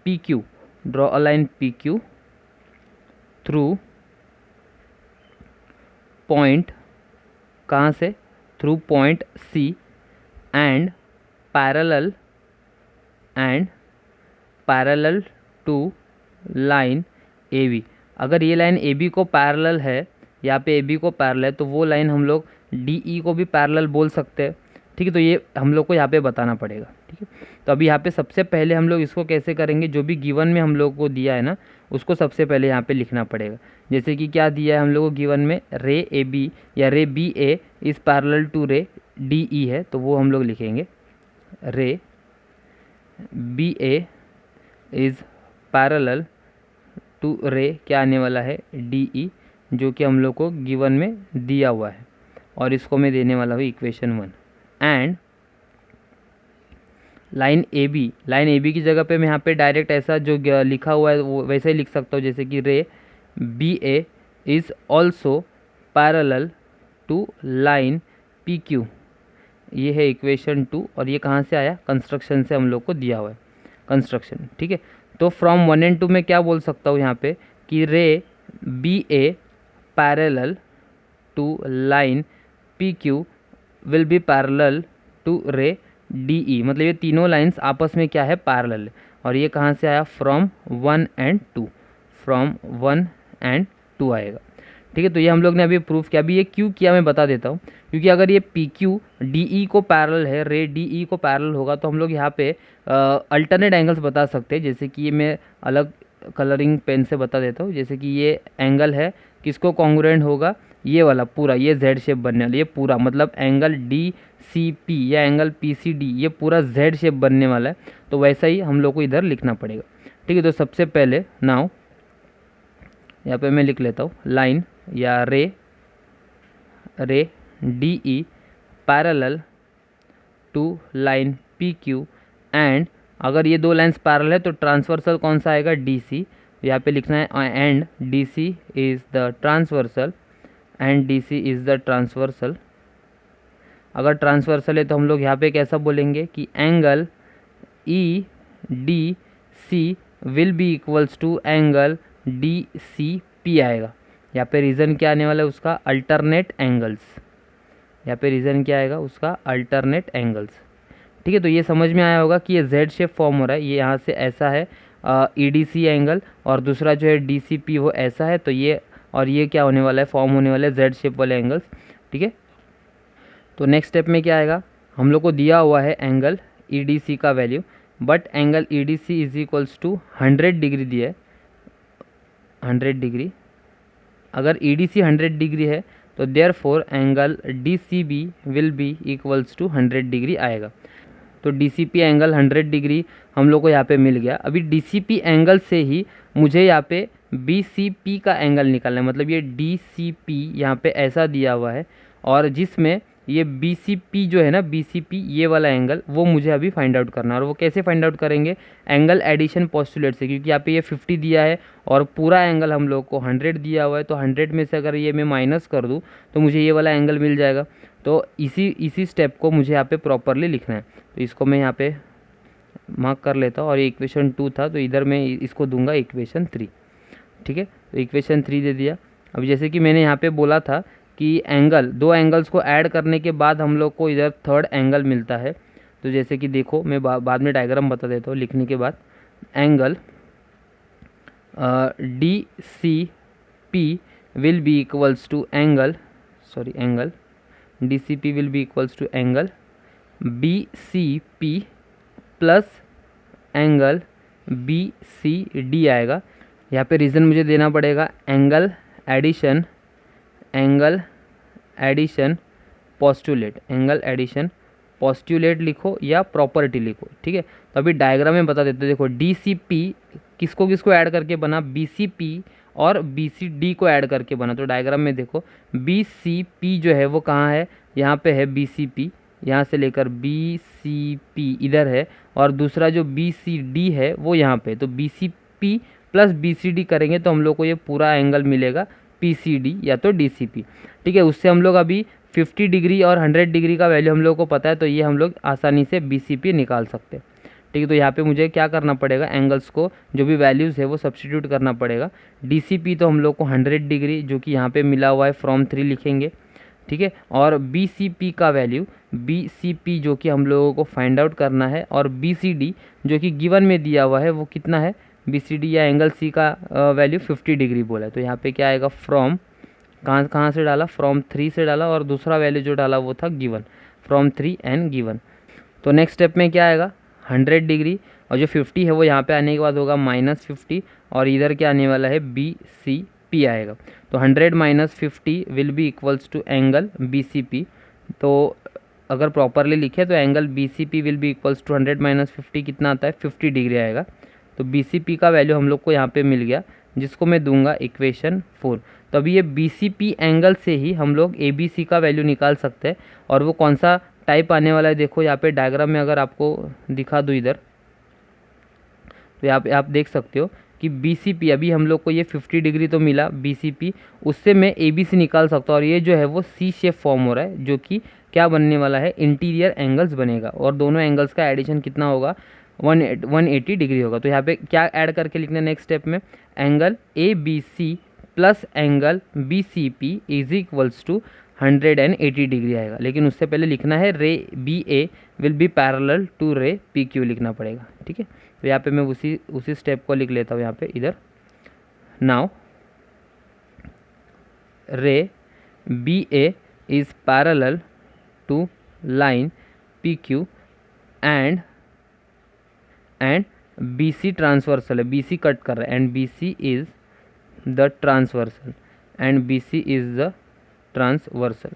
P Q, draw a line P Q through point, कहाँ से, through point C and parallel to line A B. अगर ये लाइन ए बी को पैरेलल है, यहाँ पे ए बी को पैरेलल है, तो वो लाइन हम लोग डी ई को भी पैरेलल बोल सकते हैं। ठीक है, तो ये हम लोग को यहाँ पे बताना पड़ेगा। ठीक है, तो अभी यहाँ पे सबसे पहले हम लोग इसको कैसे करेंगे, जो भी गिवन में हम लोग को दिया है ना उसको सबसे पहले यहाँ पे लिखना पड़ेगा। जैसे कि क्या दिया है हम लोग को गिवन में, रे ए बी या ray B A is parallel to ray D E है, तो वो हम लोग लिखेंगे ray B A is parallel to ray, क्या आने वाला है, डी ई, जो कि हम लोग को गिवन में दिया हुआ है, और इसको मैं देने वाला हूँ equation 1। And line A B की जगह पे मैं यहाँ पे डायरेक्ट ऐसा जो लिखा हुआ है वो वैसे ही लिख सकता हूँ, जैसे कि ray B A is also parallel to line P Q, ये है इक्वेशन 2, और ये कहाँ से आया, कंस्ट्रक्शन से हम लोग को दिया हुआ है, कंस्ट्रक्शन। ठीक है, तो फ्रॉम 1 एंड 2 में क्या बोल सकता हूँ यहाँ पे कि ray B A parallel to line P Q will be parallel to ray D E, मतलब ये तीनों लाइंस आपस में क्या है, पैरेलल है। और ये कहाँ से आया, फ्रॉम 1 एंड 2, फ्रॉम 1 एंड 2 आएगा। ठीक है, तो ये हम लोग ने अभी प्रूफ किया। अभी ये क्यों किया मैं बता देता हूँ, क्योंकि अगर ये पी क्यू डी ई को पैरेलल है, रे डी ई को पैरेलल होगा, तो हम लोग यहाँ पे अल्टरनेट एंगल्स बता सकते हैं। जैसे कि ये मैं अलग कलरिंग पेन से बता देता हूँ, जैसे कि ये एंगल है किसको कॉन्ग्रुएंट होगा, ये वाला पूरा, ये जेड शेप बनने वाला, ये पूरा मतलब एंगल डी सी पी या एंगल पी सी डी, ये पूरा जेड शेप बनने वाला है, तो वैसा ही हम लोग को इधर लिखना पड़ेगा। ठीक है, तो सबसे पहले नाउ यहाँ पे मैं लिख लेता हूँ लाइन या ray D E parallel to line P Q, and अगर ये 2 लाइन्स पैरेलल है तो ट्रांसवर्सल कौन सा आएगा, डी सी, यहाँ पे लिखना है and D C is the transversal, and D C is the transversal. अगर ट्रांसवर्सल है तो हम लोग यहाँ पे कैसा बोलेंगे कि angle E D C will be equals to angle D C P आएगा। यहाँ पे रीज़न क्या आने वाला है उसका, अल्टरनेट एंगल्स, यहाँ पे रीज़न क्या आएगा उसका, अल्टरनेट एंगल्स। ठीक है, तो ये समझ में आया होगा कि ये जेड शेप फॉर्म हो रहा है, ये यहाँ से ऐसा है ई डी सी एंगल, और दूसरा जो है डी सी पी वो ऐसा है, तो ये और ये क्या होने वाला है, फॉर्म होने वाला है जेड शेप वाले एंगल्स, ठीक है। तो नेक्स्ट स्टेप में क्या आएगा, हम लोग को दिया हुआ है एंगल ई डी सी का value, but angle E D C is equals to 100 degree दिया है, 100 डिग्री। अगर ई डी सी 100 डिग्री है तो therefore angle D C B will be equals to 100 degree आएगा। तो D C P angle 100 degree हम लोग को यहाँ पे मिल गया। अभी डी सी पी एंगल से ही मुझे यहाँ पे बी सी पी का एंगल निकालना है, मतलब ये डी सी पी यहाँ पे ऐसा दिया हुआ है और जिसमें ये बी सी पी जो है ना, बी सी पी ये वाला एंगल, वो मुझे अभी फाइंड आउट करना है। और वो कैसे फाइंड आउट करेंगे, एंगल एडिशन पोस्टुलेट से, क्योंकि यहाँ पे ये 50 दिया है और पूरा एंगल हम लोग को 100 दिया हुआ है। तो 100 में से अगर ये मैं माइनस कर दूँ तो मुझे ये वाला एंगल मिल जाएगा। तो इसी स्टेप को मुझे यहाँ पे प्रॉपरली लिखना है। तो इसको मैं यहाँ पे मार्क कर लेता हूँ और ये इक्वेशन 2 था, तो इधर मैं इसको दूंगा इक्वेशन 3, ठीक है। तो इक्वेशन 3 दे दिया। अब जैसे कि मैंने यहाँ पे बोला था कि एंगल, दो एंगल्स को ऐड करने के बाद हम लोग को इधर थर्ड एंगल मिलता है। तो जैसे कि देखो, मैं बाद में डायग्राम बता देता हूँ लिखने के बाद। Angle D C P will be equals to angle D C P will be equals to angle B C P plus angle B C D आएगा। यहाँ पे रीज़न मुझे देना पड़ेगा एंगल एडिशन पोस्टुलेट लिखो या प्रॉपर्टी लिखो, ठीक है। तो अभी डायग्राम में बता देते हैं। देखो डी सी पी किसको किसको ऐड करके बना, बी सी पी और बी सी डी को ऐड करके बना। तो डायग्राम में देखो बी सी पी जो है वो कहाँ है, यहाँ पे है बी सी पी, यहाँ से लेकर बी सी पी इधर है, और दूसरा जो बी सी डी है वो यहाँ पे। तो B C P plus B C D करेंगे तो हम लोग को ये पूरा एंगल मिलेगा पी सी डी या तो डी सी पी, ठीक है। उससे हम लोग अभी 50 डिग्री और 100 डिग्री का वैल्यू हम लोग को पता है, तो ये हम लोग आसानी से बी सी पी निकाल सकते हैं, ठीक है। तो यहाँ पे मुझे क्या करना पड़ेगा, एंगल्स को जो भी वैल्यूज़ है वो सब्सटीट्यूट करना पड़ेगा। डी सी पी तो हम लोग को 100 डिग्री जो कि यहाँ पे मिला हुआ है फ्रॉम 3 लिखेंगे, ठीक है। और बी सी पी का वैल्यू, बी सी पी जो कि हम लोगों को फाइंड आउट करना है, और बी सी डी जो कि गिवन में दिया हुआ है वो कितना है, बी सी डी या एंगल सी का वैल्यू 50 डिग्री बोला है। तो यहाँ पे क्या आएगा, फ्रॉम कहाँ से डाला, फ्रॉम 3 से डाला, और दूसरा वैल्यू जो डाला वो था गिवन, फ्रॉम 3 एंड गिवन। तो नेक्स्ट स्टेप में क्या आएगा, 100 डिग्री, और जो 50 है वो यहाँ पे आने के बाद होगा -50, और इधर क्या आने वाला है, बी सी पी आएगा। तो 100 minus 50 will be equals to angle B C P. तो अगर प्रॉपरली लिखे तो angle B C P will be equals to 100 minus 50 कितना आता है, 50 डिग्री आएगा। तो बी सी पी का वैल्यू हम लोग को यहाँ पे मिल गया, जिसको मैं दूंगा इक्वेशन 4। तो अभी ये बी सी पी एंगल से ही हम लोग ए बी सी का वैल्यू निकाल सकते हैं। और वो कौन सा टाइप आने वाला है, देखो यहाँ पे डायग्राम में अगर आपको दिखा दूँ इधर, तो यहाँ पे आप देख सकते हो कि बी सी पी, अभी हम लोग को ये 50 डिग्री तो मिला बी सी पी, उससे मैं ए बी सी निकाल सकता हूँ। और ये जो है वो सी शेप फॉर्म हो रहा है, जो कि क्या बनने वाला है, इंटीरियर एंगल्स बनेगा। और दोनों एंगल्स का एडिशन कितना होगा, 180 डिग्री होगा। तो यहाँ पे क्या ऐड करके लिखना है नेक्स्ट स्टेप में, angle A B C plus angle B C P is equals to 180 degree आएगा। लेकिन उससे पहले लिखना है ray B A will be parallel to ray P Q लिखना पड़ेगा, ठीक है। तो यहाँ पे मैं उसी स्टेप को लिख लेता हूँ यहाँ पे इधर। Now ray B A is parallel to line P Q and B C transversal है, बी सी कट कर रहा है, and B C is the transversal,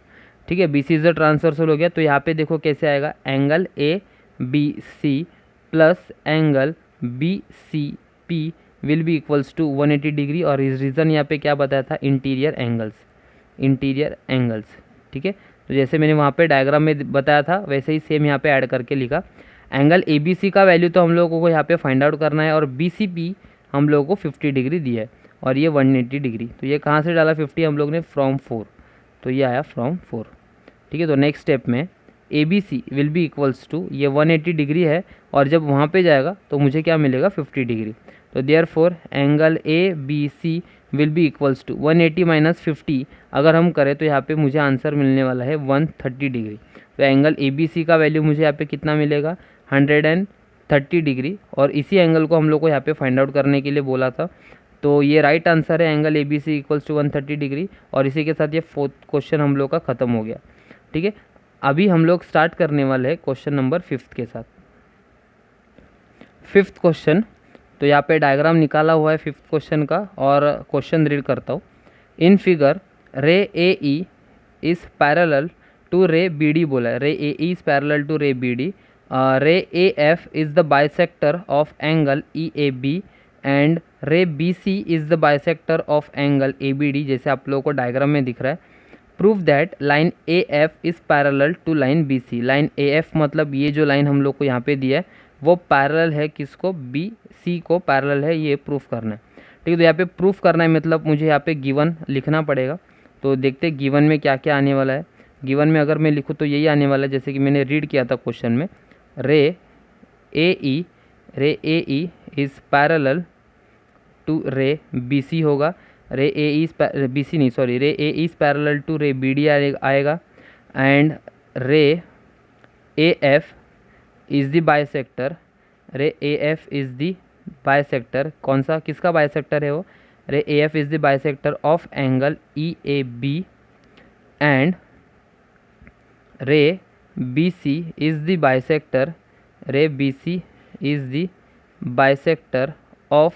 ठीक है। B C is the transversal हो गया। तो यहाँ पे देखो कैसे आएगा, angle A B C plus angle B C P will be equals to 180 degree. और इस रीज़न यहाँ पे क्या बताया था, इंटीरियर एंगल्स, ठीक है। तो जैसे मैंने वहाँ पे डायग्राम में बताया था वैसे ही सेम यहाँ पे ऐड करके लिखा। एंगल ए बी सी का वैल्यू तो हम लोगों को यहाँ पे फाइंड आउट करना है, और बी सी पी हम लोगों को 50 डिग्री दिया है, और ये 180 डिग्री। तो ये कहाँ से डाला 50 हम लोग ने, फ्रॉम 4, तो ये आया फ्रॉम 4, ठीक है। तो नेक्स्ट स्टेप में A B C will be equals to, ये 180 डिग्री है, और जब वहाँ पे जाएगा तो मुझे क्या मिलेगा, 50 डिग्री। तो therefore angle A B C will be equals to 180 minus 50 अगर हम करें तो यहाँ पे मुझे आंसर मिलने वाला है 130 डिग्री। तो एंगल ए बी सी का वैल्यू मुझे यहाँ पे कितना मिलेगा, 130 डिग्री। और इसी एंगल को हम लोग को यहाँ पे फाइंड आउट करने के लिए बोला था, तो ये राइट आंसर है, angle A B C equals to 130 degree. और इसी के साथ ये 4th क्वेश्चन हम लोग का ख़त्म हो गया। ठीक है, अभी हम लोग स्टार्ट करने वाले हैं क्वेश्चन नंबर 5th के साथ। 5th क्वेश्चन, तो यहाँ पे डायग्राम निकाला हुआ है 5th क्वेश्चन का, और क्वेश्चन रीड करता हूँ। In figure ray A E is parallel to ray B D बोला है, ray A E is parallel to ray B D, ray A F is the bisector of angle E A B and ray B C is the bisector of angle A B D, जैसे आप लोगों को diagram में दिख रहा है। Prove that line A F is parallel to line B C. Line A F मतलब ये जो लाइन हम लोग को यहाँ पे दिया है वो पैरेलल है किसको, बी सी को पैरेलल है, ये प्रूफ करना है। ठीक है, तो यहाँ पे प्रूफ करना है मतलब मुझे यहाँ पे गिवन लिखना पड़ेगा। तो देखते हैं गिवन में क्या क्या आने वाला है। गिवन में अगर मैं लिखूँ तो यही आने वाला है जैसे कि मैंने रीड किया था क्वेश्चन में, ray A E is parallel to ray B C होगा, ray A E B C नहीं sorry ray A is parallel to ray B D आएगा, and ray A F is the bisector, ray A F is the bisector, कौन सा किसका bisector है वो, ray A F is the bisector of angle E A B, and ray B C is the bisector, ray B C is the bisector of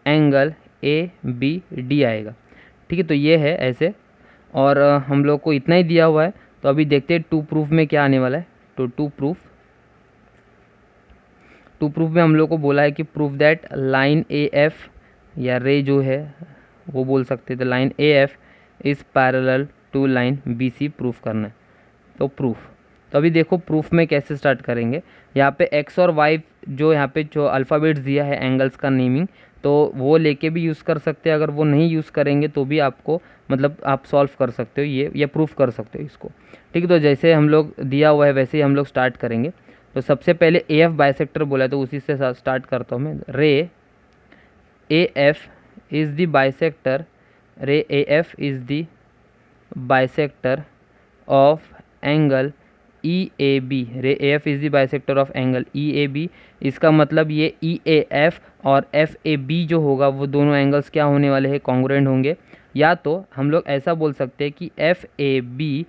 angle A B D आएगा। ठीक है, तो ये है ऐसे, और हम लोग को इतना ही दिया हुआ है। तो अभी देखते हैं टू प्रूफ में क्या आने वाला है। तो टू प्रूफ में हम लोग को बोला है कि proof that line A F या रे जो है वो बोल सकते थे, line A F is parallel to line B C proof करना है। तो प्रूफ, तो अभी देखो प्रूफ में कैसे स्टार्ट करेंगे। यहाँ पे एक्स और वाई जो यहाँ पे जो अल्फ़ाबेट्स दिया है एंगल्स का नेमिंग, तो वो लेके भी यूज़ कर सकते हैं। अगर वो नहीं यूज़ करेंगे तो भी आपको मतलब आप सॉल्व कर सकते हो ये प्रूफ कर सकते हो इसको। ठीक है, तो जैसे हम लोग दिया हुआ है वैसे ही हम लोग स्टार्ट करेंगे। तो सबसे पहले ए एफ बाइसेक्टर बोला है तो उसी से स्टार्ट करता हूँ मैं। Ray A F is the bisector, ray A F is the bisector of angle E A B, ray A F is the bisector of angle E A B. इसका मतलब ये ई ए एफ और F A B जो होगा वो दोनों angles क्या होने वाले हैं, कॉन्ग्रुएंट होंगे। या तो हम लोग ऐसा बोल सकते हैं कि F A B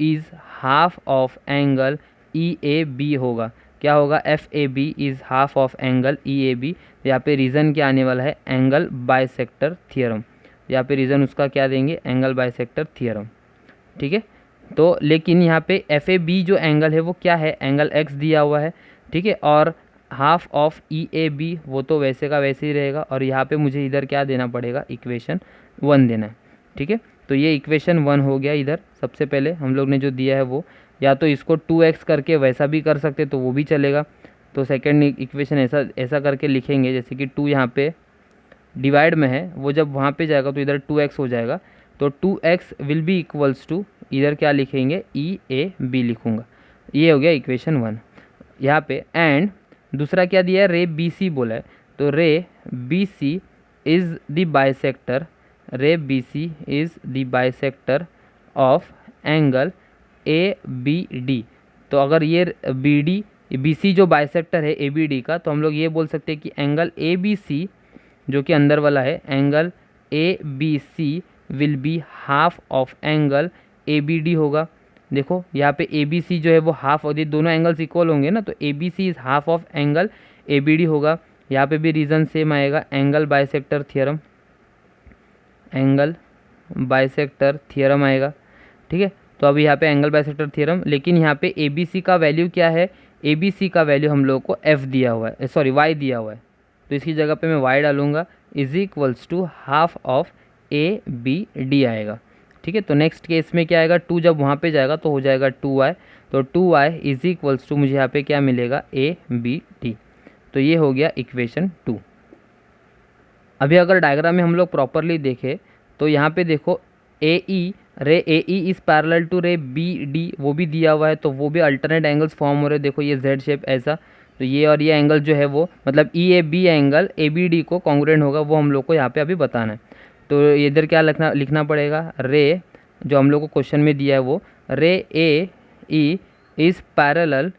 is half of angle E A B होगा। क्या होगा, F A B is half of angle E A B. यहाँ पे रीज़न क्या आने वाला है, एंगल बाइसेक्टर थियरम। यहाँ पे रीज़न उसका क्या देंगे, एंगल बाइसेक्टर थियरम। ठीक है, तो लेकिन यहाँ पे एफ ए बी जो एंगल है वो क्या है, एंगल एक्स दिया हुआ है। ठीक है, और half of E A B वो तो वैसे का वैसे ही रहेगा। और यहाँ पे मुझे इधर क्या देना पड़ेगा, इक्वेशन 1 देना है। ठीक है, तो ये इक्वेशन 1 हो गया। इधर सबसे पहले हम लोग ने जो दिया है वो, या तो इसको 2x करके वैसा भी कर सकते तो वो भी चलेगा। तो सेकेंड इक्वेशन ऐसा करके लिखेंगे, जैसे कि 2 यहाँ पे डिवाइड में है, वो जब वहाँ पे जाएगा तो इधर 2x हो जाएगा। तो 2x will be equals to, इधर क्या लिखेंगे, ई ए बी लिखूँगा। ये हो गया इक्वेशन 1 यहाँ पे। एंड दूसरा क्या दिया है, रे बी सी बोला है। तो ray B C is the bisector, ray B C is the bisector of angle A B D. तो अगर ये बी डी बी सी जो बाइसेक्टर है ए बी डी का, तो हम लोग ये बोल सकते हैं कि एंगल ए बी सी जो कि अंदर वाला है, angle A B C will be half of angle A B D होगा। देखो यहाँ पे ए बी सी जो है वो हाफ, और ये दोनों एंगल्स इक्वल होंगे ना, तो A B C is half of angle A B D होगा। यहाँ पे भी रीज़न सेम आएगा, angle bisector theorem, angle bisector theorem आएगा। ठीक है, तो अभी यहाँ पे एंगल बाइसेक्टर थियरम, लेकिन यहाँ पे ए बी सी का वैल्यू क्या है, ए बी सी का वैल्यू हम लोग को एफ दिया हुआ है, सॉरी वाई दिया हुआ है। तो इसकी जगह पे मैं वाई डालूंगा, is equals to half of A B D आएगा। ठीक है, तो नेक्स्ट केस में क्या आएगा, 2 जब वहाँ पे जाएगा तो हो जाएगा 2y। तो 2y इज इक्वल्स टू मुझे यहाँ पे क्या मिलेगा, ए बी डी। तो ये हो गया इक्वेशन 2। अभी अगर डायग्राम में हम लोग प्रॉपरली देखें तो यहाँ पे देखो रे A E is parallel to ray B D वो भी दिया हुआ है, तो वो भी अल्टरनेट एंगल्स फॉर्म हो रहे हैं। देखो ये जेड शेप ऐसा, तो ये और ये एंगल जो है वो मतलब E A B angle A B D को कॉन्ग्रुएंट होगा, वो हम लोग को यहाँ पे अभी बताना है। तो इधर क्या लिखना पड़ेगा, रे जो हम लोग को क्वेश्चन में दिया है वो ray A E is parallel,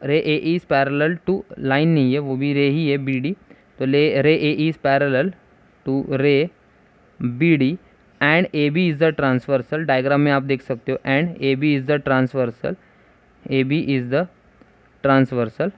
ray A E is parallel to line नहीं है, वो भी रे ही है बी डी। तो ray A E is parallel to ray B D and A B is the transversal, diagram में आप देख सकते हो, and A B is the transversal, A B is the transversal,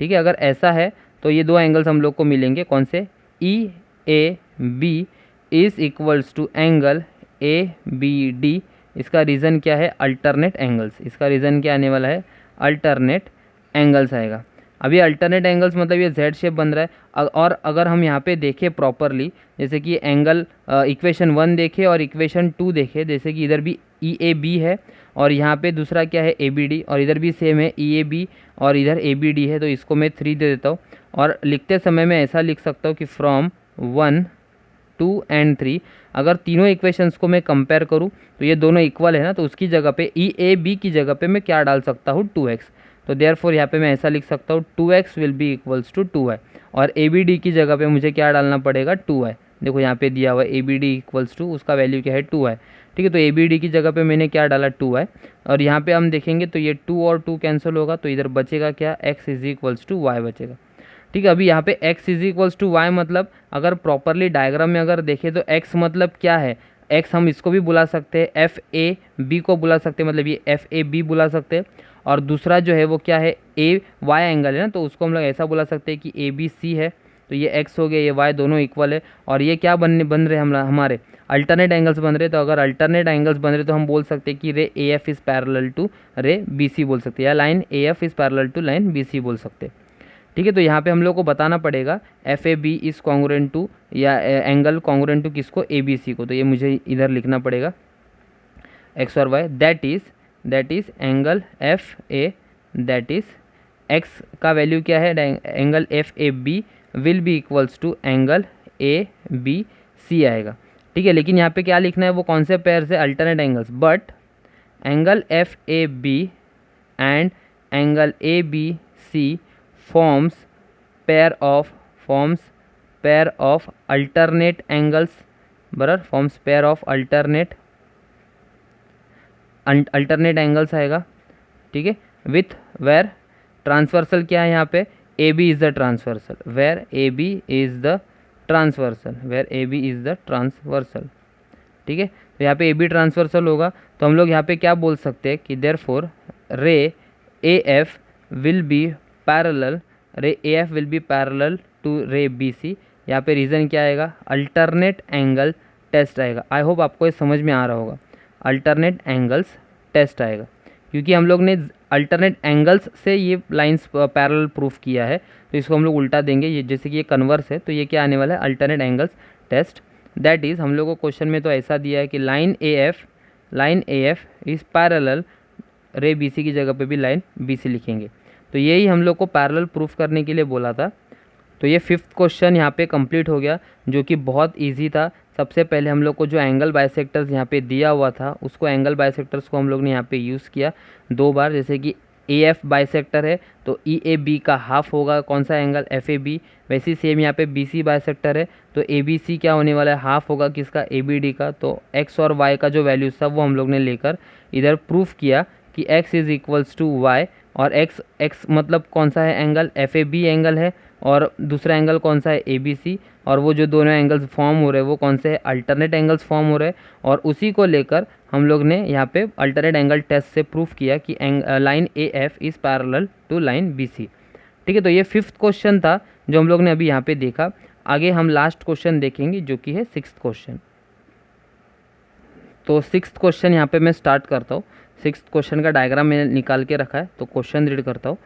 ठीक है। अगर ऐसा है तो ये दो एंगल्स हम लोग को मिलेंगे, कौन से, E A B is equals to angle A B D. इसका रीज़न क्या है, अल्टरनेट एंगल्स, इसका रीज़न क्या आने वाला है, अल्टरनेट एंगल्स आएगा। अभी अल्टरनेट एंगल्स मतलब ये जेड शेप बन रहा है, और अगर हम यहाँ पे देखें प्रॉपरली, जैसे कि एंगल इक्वेशन 1 देखे और इक्वेशन 2 देखे, जैसे कि इधर भी ई ए बी है और यहाँ पे दूसरा क्या है, ए बी डी, और इधर भी सेम है ई ए बी और इधर ए बी डी है, तो इसको मैं 3 दे देता हूँ। और लिखते समय मैं ऐसा लिख सकता हूँ कि फ्रॉम 1 2 एंड 3, अगर तीनों इक्वेशंस को मैं कंपेयर करूँ तो ये दोनों इक्वल है ना, तो उसकी जगह पे ई ए बी की जगह पे मैं क्या डाल सकता हूँ, 2x। तो देयरफॉर यहाँ पे मैं ऐसा लिख सकता हूँ 2x will be equals to 2y, और ए बी डी की जगह पे मुझे क्या डालना पड़ेगा, 2y। देखो यहाँ पे दिया हुआ है A B D equals to, उसका वैल्यू क्या है, 2y, ठीक है। तो ए बी डी की जगह पे मैंने क्या डाला, 2y, और यहाँ पे हम देखेंगे तो ये 2 और 2 कैंसिल होगा, तो इधर बचेगा क्या, x is equals to y बचेगा, ठीक है। अभी यहाँ पे x is equals to Y, मतलब अगर प्रॉपरली डायग्राम में अगर देखें तो x मतलब क्या है, x हम इसको भी बुला सकते हैं, एफ ए बी को बुला सकते हैं, मतलब ये एफ ए बी बुला सकते हैं, और दूसरा जो है वो क्या है, ए वाई एंगल है ना, तो उसको हम लोग ऐसा बुला सकते हैं कि ए बी सी है, तो ये x हो गया, ये y दोनों इक्वल है, और ये क्या बन रहे हम हमारे अल्टरनेट एंगल्स बन रहे। तो अगर अल्टरनेट एंगल्स बन रहे तो हम बोल सकते हैं कि ray A F is parallel to ray B C बोल सकते हैं, या line A F is parallel to line B C बोल सकते हैं, ठीक है। तो यहाँ पे हम लोग को बताना पड़ेगा F A B is congruent to, या एंगल कॉन्ग्रुएंट टू किसको, ए बी सी को, तो ये मुझे इधर लिखना पड़ेगा एक्स और Y, that is angle F A, that is X का वैल्यू क्या है, angle F A B will be equals to angle A B C आएगा, ठीक है। लेकिन यहाँ पे क्या लिखना है, वो कौन से पेयर से, alternate angles, but angle F A B and angle A B C forms pair of alternate angles, बराबर, forms pair of alternate angles आएगा, ठीक है, विथ वेयर ट्रांसवर्सल क्या है यहाँ पे, A B is the transversal, where A B is the transversal, where A B is the transversal, ठीक है। तो यहाँ पे ए बी ट्रांसवर्सल होगा, तो हम लोग यहाँ पे क्या बोल सकते हैं कि therefore ray A F will be parallel, ray A F will be parallel to ray B C. यहाँ पे रीज़न क्या आएगा, अल्टरनेट एंगल टेस्ट आएगा। आई होप आपको ये समझ में आ रहा होगा, अल्टरनेट एंगल्स टेस्ट आएगा, क्योंकि हम लोग ने अल्टरनेट एंगल्स से ये लाइंस पैरेलल प्रूफ किया है, तो इसको हम लोग उल्टा देंगे, ये जैसे कि ये कन्वर्स है, तो ये क्या आने वाला है, alternate angles test. That is हम लोग को क्वेश्चन में तो ऐसा दिया है कि line A F is parallel, रे बी सी की जगह पे भी लाइन बी सी लिखेंगे, तो यही हम लोग को पैरेलल प्रूफ करने के लिए बोला था। तो ये 5th क्वेश्चन यहाँ पे कंप्लीट हो गया, जो कि बहुत इजी था। सबसे पहले हम लोग को जो एंगल बाइसेक्टर्स यहाँ पे दिया हुआ था, उसको एंगल बाइसेक्टर्स को हम लोग ने यहाँ पे यूज़ किया 2 बार। जैसे कि ए एफ बाइसेक्टर है तो ई ए बी का हाफ होगा कौन सा एंगल, एफ ए बी। वैसे ही सेम यहाँ पे बी सी बाइसेक्टर है तो ए बी सी क्या होने वाला है, हाफ होगा किसका, ए बी डी का। तो एक्स और वाई का जो वैल्यूज था वो हम लोग ने लेकर इधर प्रूफ किया कि x is equals to Y, और x मतलब कौन सा है angle, F A B angle है, और दूसरा एंगल कौन सा है, ए बी सी। और वो जो दोनों एंगल्स फॉर्म हो रहे हैं वो कौन से है, अल्टरनेट एंगल्स फॉर्म हो रहे हैं, और उसी को लेकर हम लोग ने यहाँ पे अल्टरनेट एंगल टेस्ट से प्रूफ किया कि line A F is parallel to line B C. ठीक है, तो ये 5th क्वेश्चन था जो हम लोग ने अभी यहाँ पे देखा। आगे हम लास्ट क्वेश्चन देखेंगे जो कि है 6th क्वेश्चन। तो 6th क्वेश्चन यहाँ पे मैं स्टार्ट करता हूँ। 6th क्वेश्चन का डायग्राम मैंने निकाल के रखा है, तो क्वेश्चन रीड करता हूँ।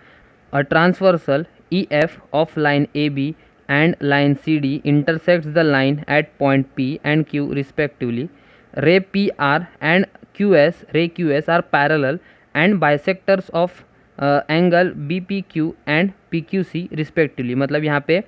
A transversal E F of line A B and line C D intersects the line at point P and Q respectively. Ray P R and Q S are parallel and bisectors of angle B P Q and P Q C respectively. मतलब यहाँ पे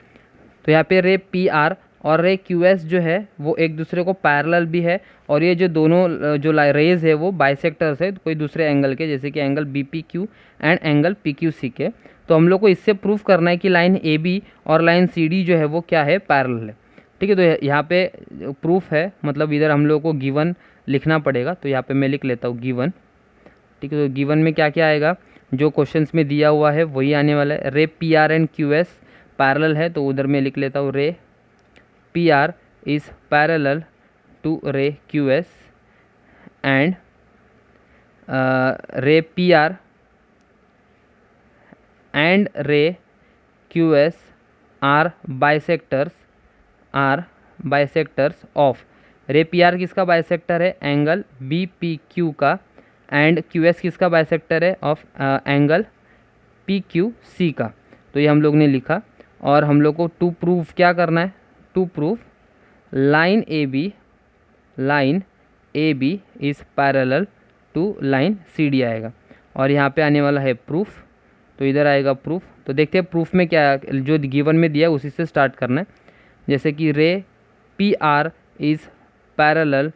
तो यहाँ पे रे P are और रे Q S जो है वो एक दूसरे को पैरेलल भी है, और ये जो दोनों जो रेज है वो बाइसेक्टर्स है कोई दूसरे एंगल के, जैसे कि angle B P Q and angle P Q C के। तो हम लोग को इससे प्रूफ करना है कि लाइन ए बी और लाइन सी डी जो है वो क्या है, पैरेलल है। ठीक है, तो यहाँ पे प्रूफ है, मतलब इधर हम लोग को गिवन लिखना पड़ेगा। तो यहाँ पे मैं लिख लेता हूँ गिवन। ठीक है, तो गिवन में क्या क्या आएगा, जो क्वेश्चंस में दिया हुआ है वही आने वाला है। रे P R and Q S parallel है, तो उधर मैं लिख लेता हूँ रे P are is parallel to ray QS and ray PR and ray QS are bisectors of ray P R किसका बाइसेक्टर है, एंगल बी पी क्यू का, एंड क्यू एस किसका बाइसेक्टर है, of angle P Q C का। तो ये हम लोग ने लिखा और हम लोग को टू प्रूफ क्या करना है, to proof line A B is parallel to line C D आएगा और यहाँ पे आने वाला है प्रूफ, तो इधर आएगा प्रूफ। तो देखते हैं प्रूफ में क्या जो गिवन में दिया है उसी से स्टार्ट करना है। जैसे कि ray P R is parallel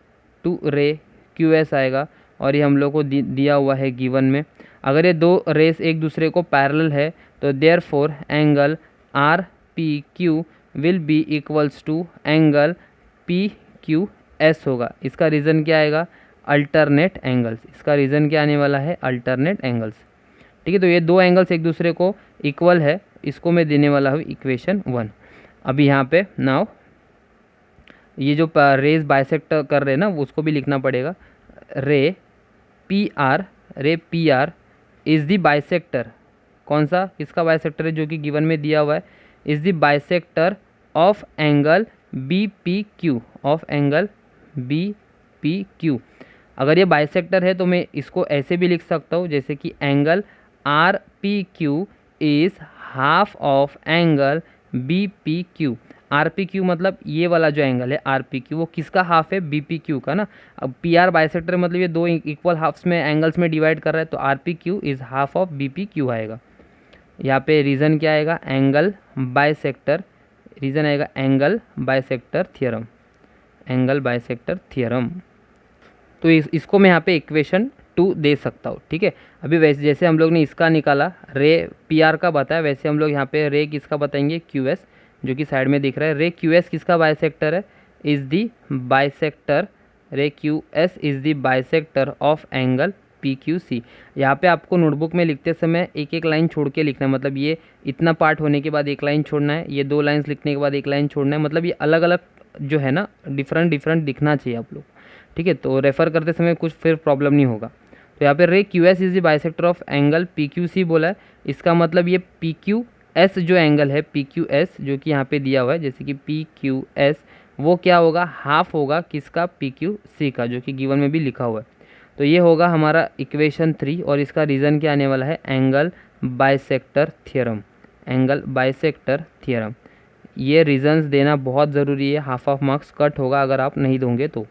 to ray Q S आएगा और ये हम लोग को दिया हुआ है गिवन में। अगर ये दो रेस एक दूसरे को पैरेलल है तो therefore angle R P Q will be equals to angle P Q S होगा। इसका रीज़न क्या आएगा, अल्टरनेट एंगल्स। इसका रीज़न क्या आने वाला है, अल्टरनेट एंगल्स। ठीक है, तो ये दो एंगल्स एक दूसरे को इक्वल है, इसको मैं देने वाला हूँ इक्वेशन 1। अभी यहाँ पे नाउ ये जो रेज बाइसेक्ट कर रहे हैं ना उसको भी लिखना पड़ेगा। रे P R is the bisector, कौन सा किसका बाइसेक्टर है, जो कि गिवन में दिया हुआ है, is the bisector of angle B P Q, of angle B P Q. अगर ये बाइसेक्टर है तो मैं इसको ऐसे भी लिख सकता हूँ जैसे कि angle R P Q is half of angle B P Q. R P Q मतलब ये वाला जो एंगल है आर पी क्यू वो किसका हाफ है, बी पी क्यू का ना। अब पी आर बाइसेक्टर मतलब ये दो इक्वल हाफ्स में एंगल्स में डिवाइड कर रहा है, तो R P Q is half of B P Q आएगा। यहाँ पे रीज़न क्या आएगा, एंगल बाइसेक्टर, रीज़न आएगा angle bisector theorem, angle bisector theorem. तो इसको मैं यहाँ पे इक्वेशन 2 दे सकता हूँ। ठीक है, अभी वैसे जैसे हम लोग ने इसका निकाला रे पी आर का बताया, वैसे हम लोग यहाँ पे रे किसका बताएंगे, क्यू एस, जो कि साइड में दिख रहा है। रे क्यू एस किसका बाइसेक्टर है, is the bisector, ray Q S is the bisector of angle P Q C. यहाँ पे आपको नोटबुक में लिखते समय एक एक लाइन छोड़ के लिखना है, मतलब ये इतना पार्ट होने के बाद एक लाइन छोड़ना है, ये 2 लाइन्स लिखने के बाद एक लाइन छोड़ना है, मतलब ये अलग अलग जो है ना डिफरेंट दिखना चाहिए आप लोग। ठीक है, तो रेफ़र करते समय कुछ फिर प्रॉब्लम नहीं होगा। तो यहाँ पे ray Q S is the bisector of angle P Q C बोला है, इसका मतलब ये पी क्यू एस जो एंगल है पी क्यू एस जो कि यहाँ पे दिया हुआ है, जैसे कि पी क्यू एस वो क्या होगा, हाफ होगा किसका, पी क्यू सी का, जो कि गिवन में भी लिखा हुआ है। तो ये होगा हमारा इक्वेशन 3 और इसका रीज़न क्या आने वाला है, angle bisector theorem, angle bisector theorem. ये रीजंस देना बहुत ज़रूरी है, हाफ ऑफ मार्क्स कट होगा अगर आप नहीं दोगे तो।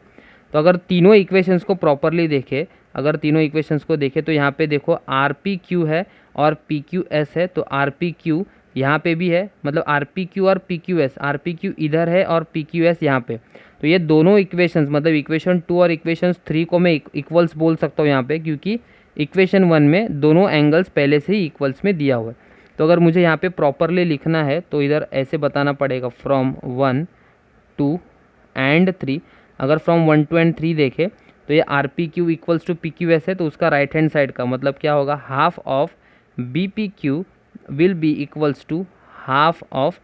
अगर तीनों इक्वेशंस को प्रॉपरली देखें, अगर तीनों इक्वेशंस को देखें तो यहाँ पे देखो आर पी क्यू है और पी क्यू एस है, तो आर पी क्यू यहाँ पे भी है, मतलब आर पी क्यू और P Q S, are P Q इधर है और पी क्यू एस यहाँ पे। तो ये दोनों इक्वेशंस मतलब इक्वेशन 2 और इक्वेशन 3 को मैं इक्वल्स बोल सकता हूँ यहाँ पे, क्योंकि इक्वेशन 1 में दोनों एंगल्स पहले से ही इक्वल्स में दिया हुआ है। तो अगर मुझे यहाँ पे प्रॉपरली लिखना है तो इधर ऐसे बताना पड़ेगा, फ्रॉम 1 2 एंड 3। अगर फ्रॉम 1 2 एंड 3 देखें तो ये R P Q equals to P Q S है, तो उसका राइट हैंड साइड का मतलब क्या होगा, half of B P Q will be equals to half of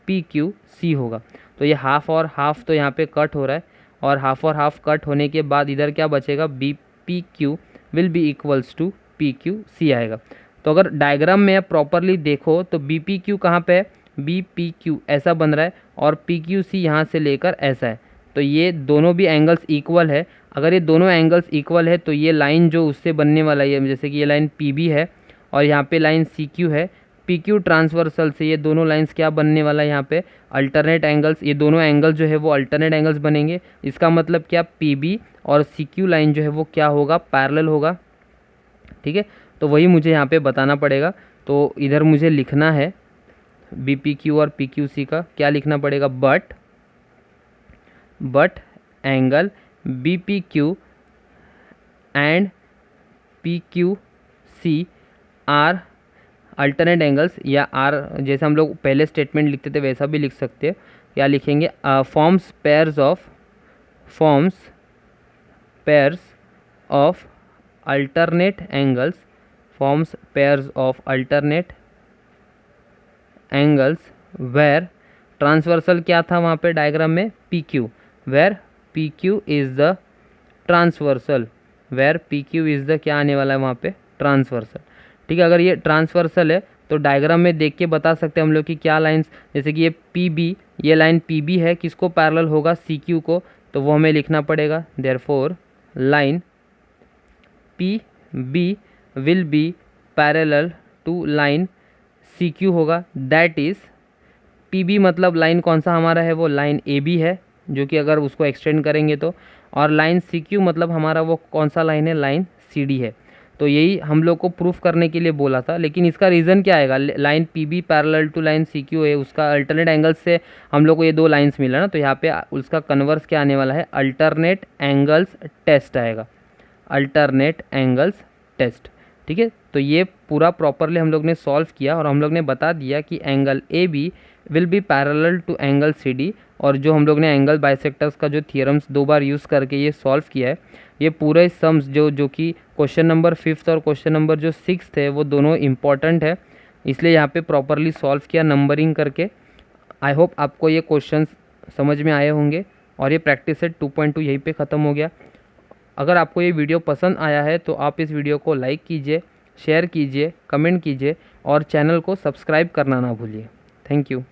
P Q C होगा। तो ये हाफ और हाफ तो यहाँ पे कट हो रहा है और हाफ कट होने के बाद इधर क्या बचेगा, B P Q will be equals to P Q C आएगा। तो अगर डायग्राम में आप प्रॉपरली देखो तो बी पी क्यू कहाँ पे है, बी पी क्यू ऐसा बन रहा है और पी क्यू सी यहाँ से लेकर ऐसा है, तो ये दोनों भी एंगल्स इक्वल है। अगर ये दोनों एंगल्स इक्वल है तो ये लाइन जो उससे बनने वाला है, जैसे कि ये लाइन पी बी है और यहाँ पे लाइन सी क्यू है, पी क्यू ट्रांसवर्सल से ये दोनों लाइंस क्या बनने वाला है यहाँ पे, अल्टरनेट एंगल्स। ये दोनों एंगल जो है वो अल्टरनेट एंगल्स बनेंगे। इसका मतलब क्या, पी बी और सी क्यू लाइन जो है वो क्या होगा, पैरेलल होगा। ठीक है, तो वही मुझे यहाँ पे बताना पड़ेगा। तो इधर मुझे लिखना है बी पी क्यू और पी क्यू सी का क्या लिखना पड़ेगा, but angle B P Q and P Q C are alternate angles, या आर जैसे हम लोग पहले स्टेटमेंट लिखते थे वैसा भी लिख सकते हैं। क्या लिखेंगे, forms pairs of alternate angles, forms pairs of alternate angles where transversal क्या था वहाँ पे डायग्राम में, P Q, where P Q is the transversal, where P Q is the क्या आने वाला है वहाँ पे, ट्रांसवर्सल। ठीक है, अगर ये ट्रांसवर्सल है तो डायग्राम में देख के बता सकते हैं हम लोग कि क्या लाइंस, जैसे कि ये पी बी, ये लाइन पी बी है, किसको पैरेलल होगा, सी क्यू को, तो वो हमें लिखना पड़ेगा। Therefore line P B will be parallel to line C Q होगा, दैट इज़ पी बी मतलब लाइन कौन सा हमारा है, वो लाइन ए बी है, जो कि अगर उसको एक्सटेंड करेंगे तो, और लाइन सी क्यू मतलब हमारा वो कौन सा लाइन है, लाइन सी डी है। तो यही हम लोग को प्रूफ करने के लिए बोला था, लेकिन इसका रीज़न क्या आएगा, line P B parallel to line C Q है, उसका अल्टरनेट एंगल्स से हम लोग को ये दो लाइन्स मिला ना, तो यहाँ पे उसका कन्वर्स क्या आने वाला है, अल्टरनेट एंगल्स टेस्ट आएगा, अल्टरनेट एंगल्स टेस्ट। ठीक है, तो ये पूरा प्रॉपरली हम लोग ने सॉल्व किया और हम लोग ने बता दिया कि angle A B will be parallel to angle C D, और जो हम लोग ने एंगल बाइसेक्टर्स का जो थियरम्स दो बार यूज़ करके ये सॉल्व किया है, ये पूरे सम्स जो कि क्वेश्चन नंबर 5th और क्वेश्चन नंबर जो 6th है वो दोनों इंपॉर्टेंट है, इसलिए यहाँ पे प्रॉपरली सॉल्व किया नंबरिंग करके। आई होप आपको ये क्वेश्चंस समझ में आए होंगे, और ये प्रैक्टिस सेट 2.2 यहीं पे ख़त्म हो गया। अगर आपको ये वीडियो पसंद आया है तो आप इस वीडियो को लाइक कीजिए, शेयर कीजिए, कमेंट कीजिए और चैनल को सब्सक्राइब करना ना भूलिए। Thank you.